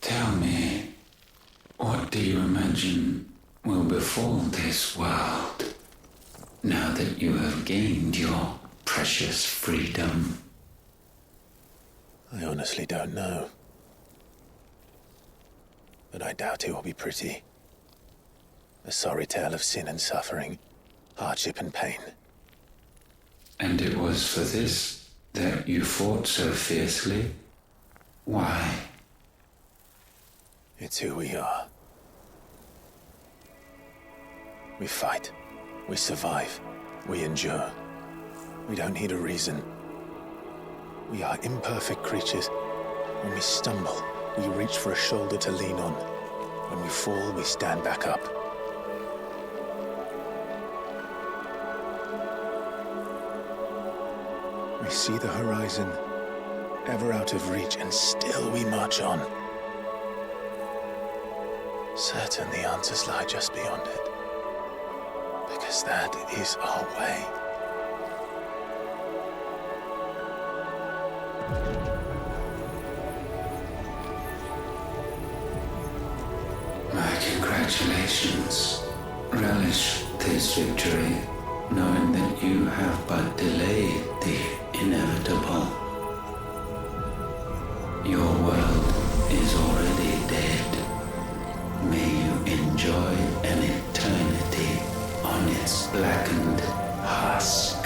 Tell me, what do you imagine will befall this world now that you have gained your precious freedom? I honestly don't know. But I doubt it will be pretty. A sorry tale of sin and suffering, hardship and pain. And it was for this that you fought so fiercely? Why? It's who we are. We fight. We survive. We endure. We don't need a reason. We are imperfect creatures. When we stumble, we reach for a shoulder to lean on. When we fall, we stand back up. We see the horizon, ever out of reach, and still we march on. Certain the answers lie just beyond it. Because that is our way. Congratulations. Relish this victory, knowing that you have but delayed the inevitable. Your world is already dead. May you enjoy an eternity on its blackened husk.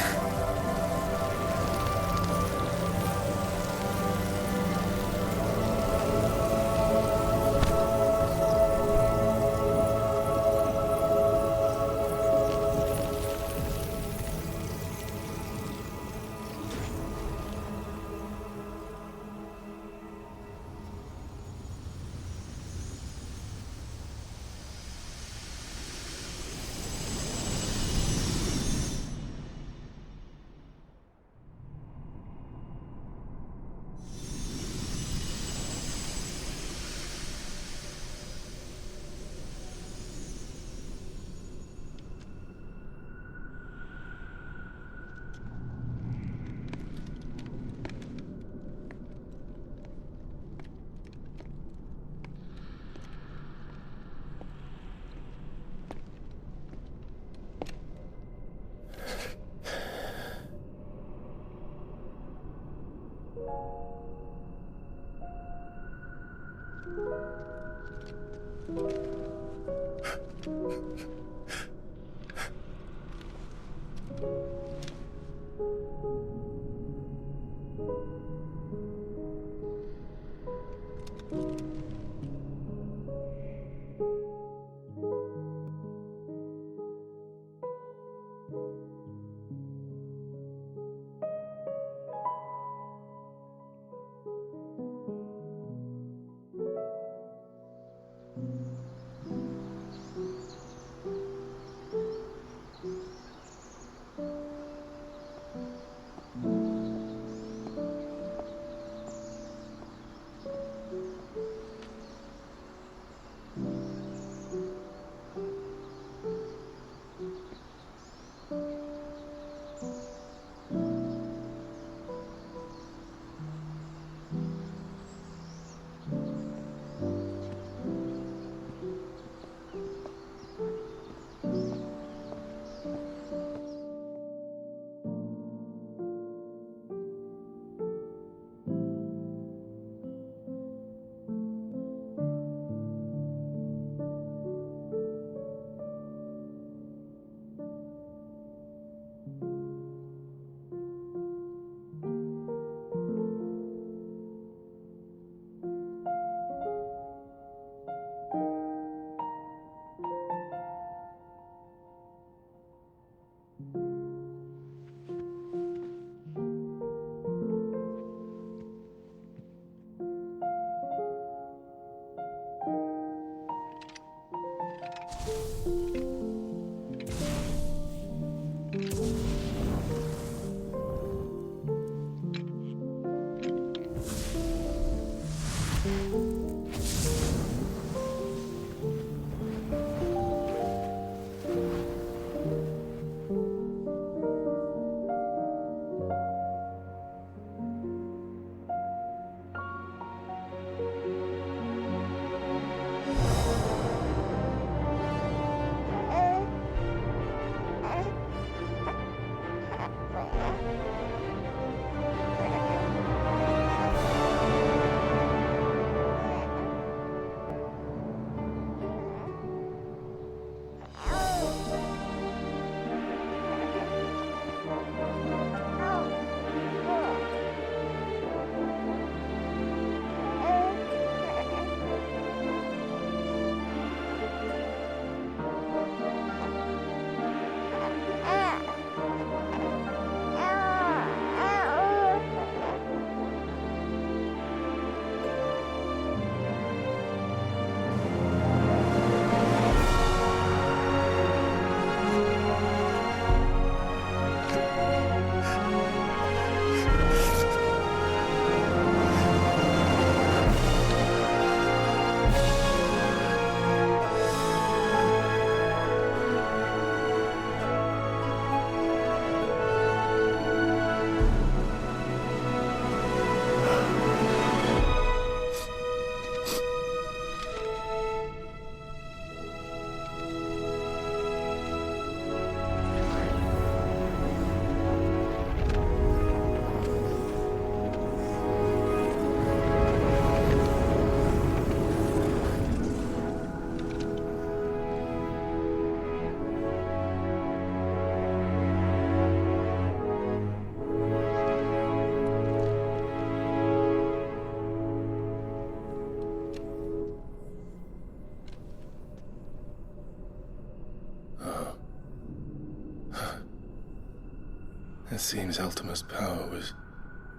It seems Ultima's power was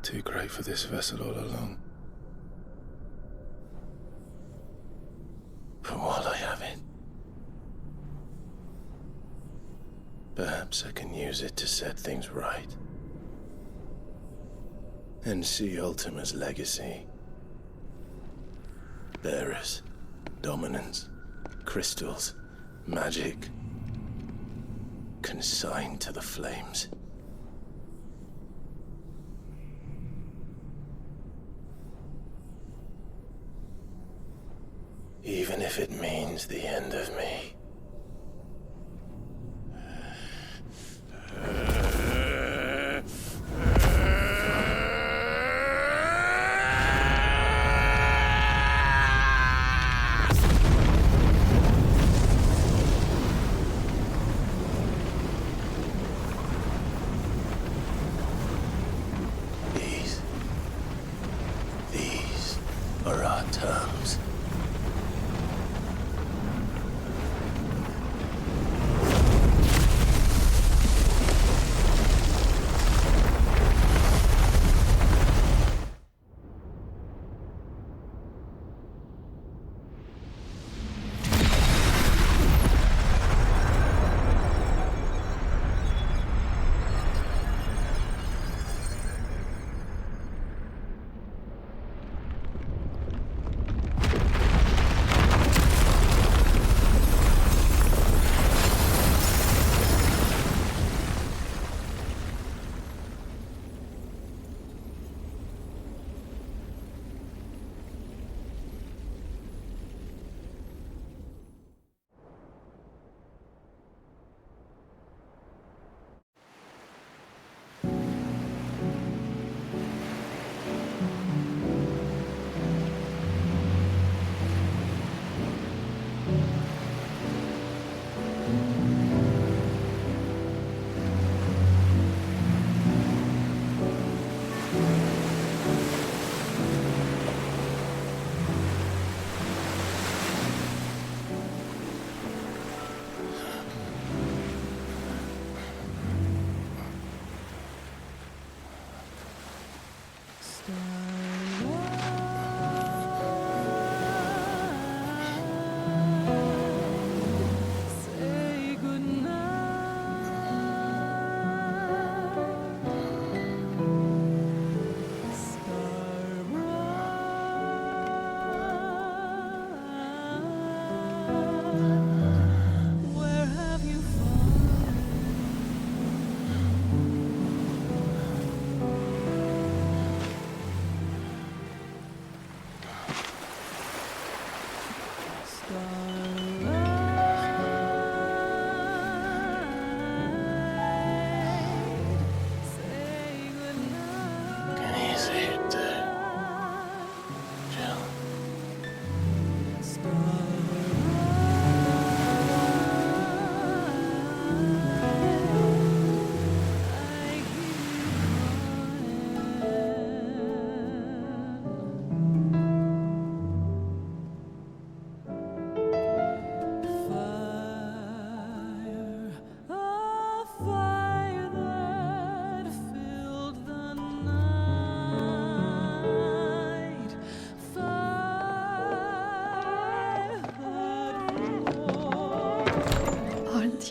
too great for this vessel all along. But while I have it, perhaps I can use it to set things right. And see Ultima's legacy. Bearers, dominance, crystals, magic, consigned to the flames. Even if it means the end of me. These are our terms.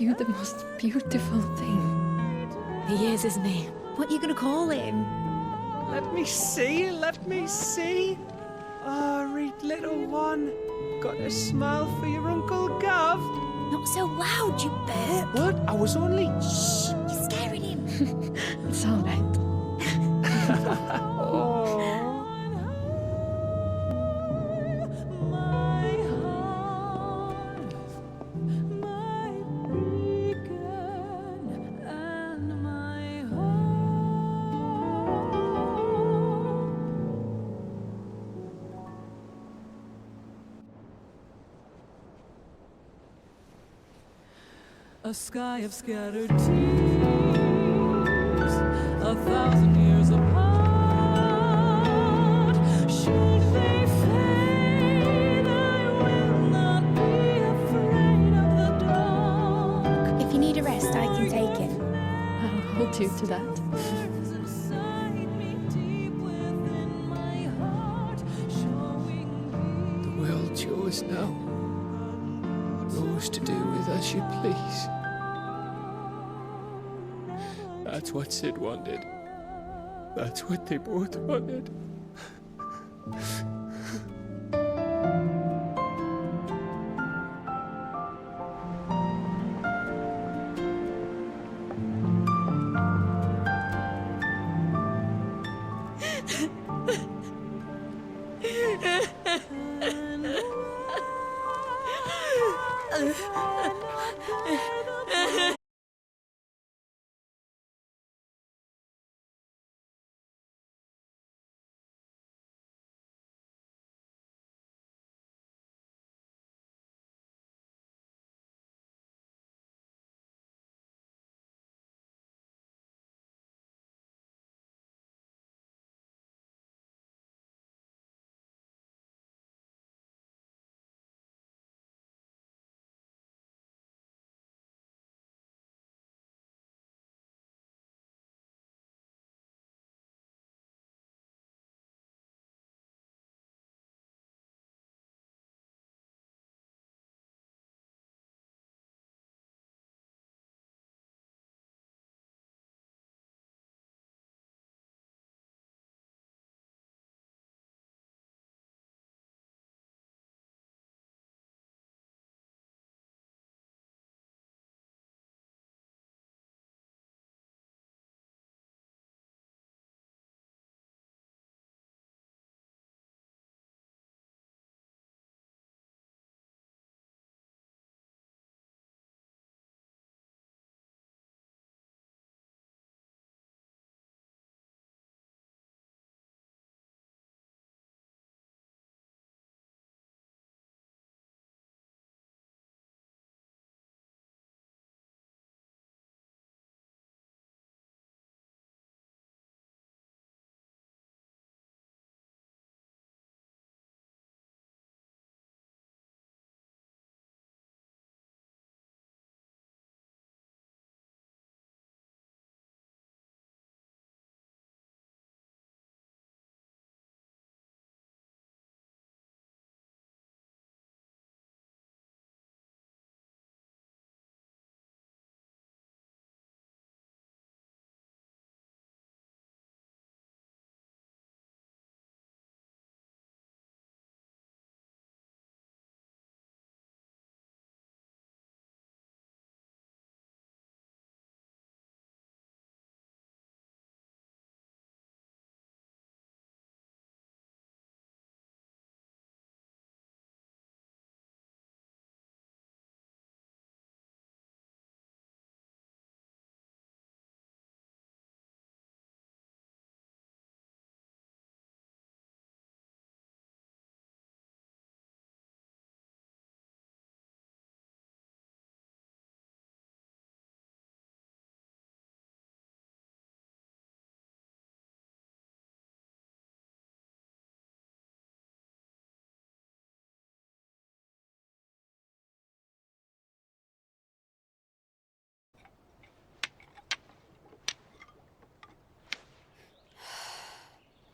You the most beautiful thing. He is, isn't he? What are you going to call him? Let me see, let me see. Oh, read little one. Got a smile for your Uncle Gav. Not so loud, you burp. What? I was only... Shh, you're scaring him. It's all right. Oh. A sky of scattered tears, 1,000 years apart. Should they fade, I will not be afraid of the dark. If you need a rest, I can take it. Oh, will do to that. The world's yours now. Yours to do with as you please. That's what Sid wanted. That's what they both wanted.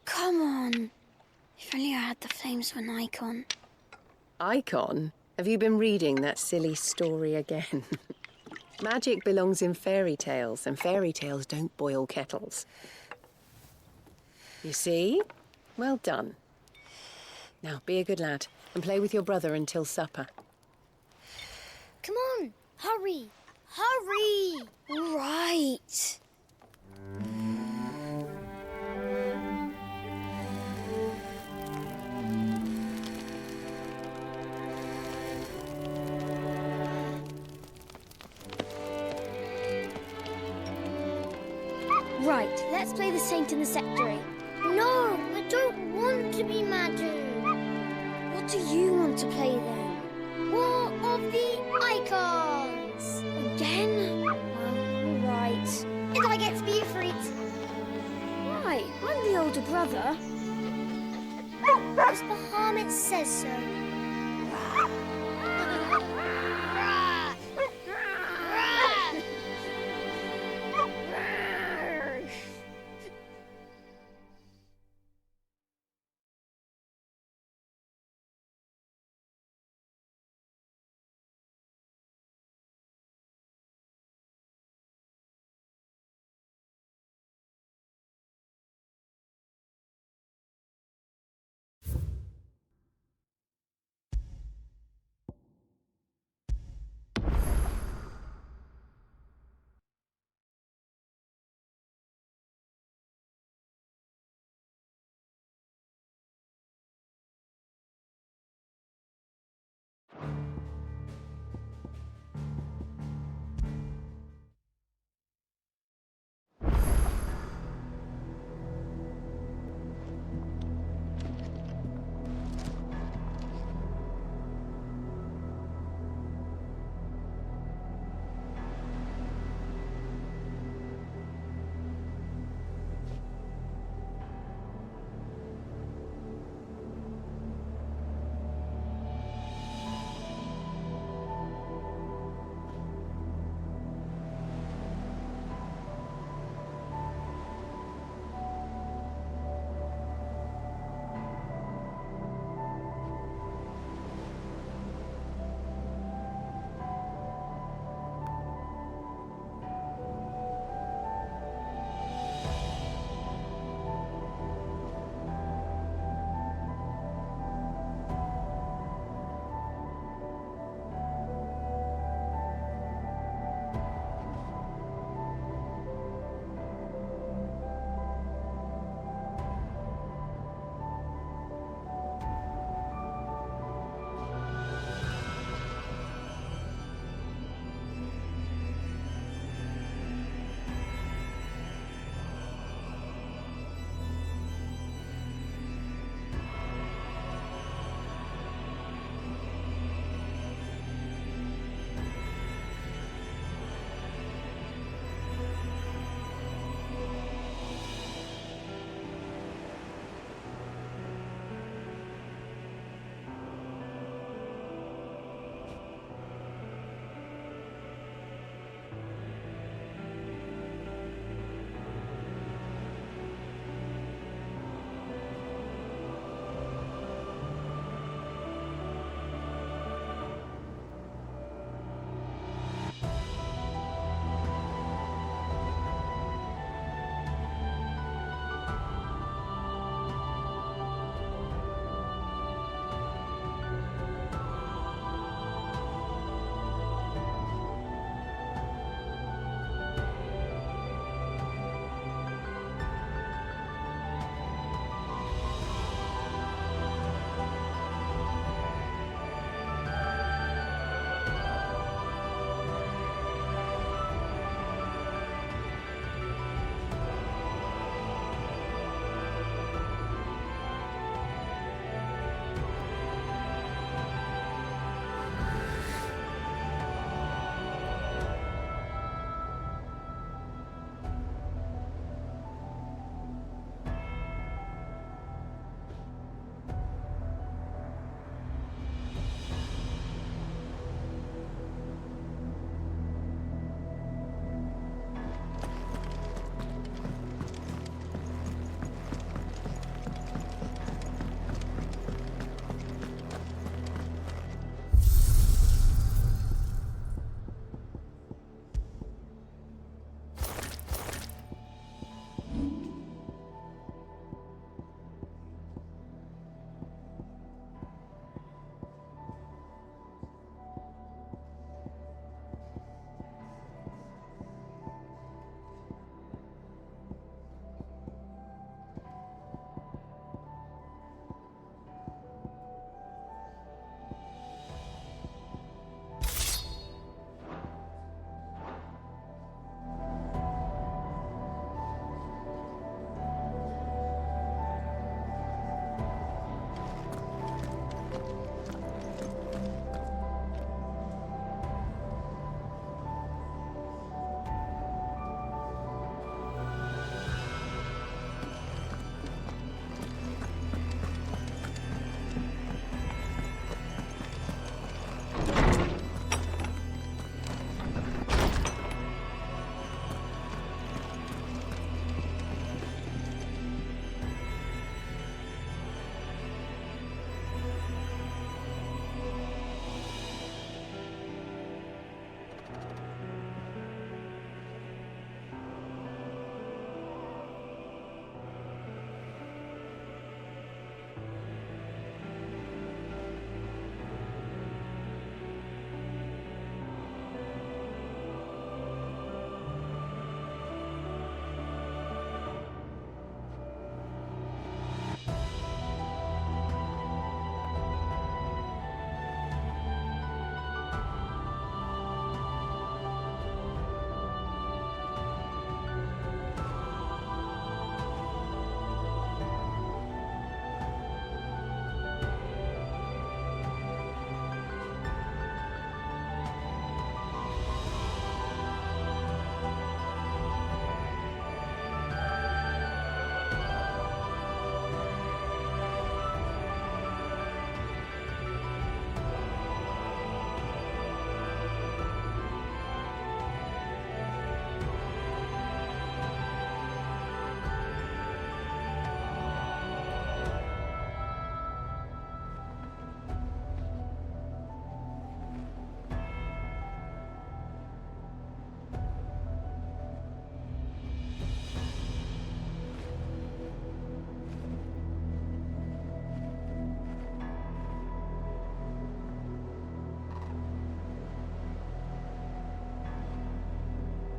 Come on. If only I had the flames of an icon. Icon? Have you been reading that silly story again? Magic belongs in fairy tales, and fairy tales don't boil kettles. You see? Well done. Now, be a good lad and play with your brother until supper. Come on, hurry! Hurry! All right. Right, let's play the saint in the secretary. No, I don't want to be Madhu. What do you want to play then? War of the Icons! Again? Well, right. And I get to be a freak. Right, I'm the older brother. Because the Hermit says so.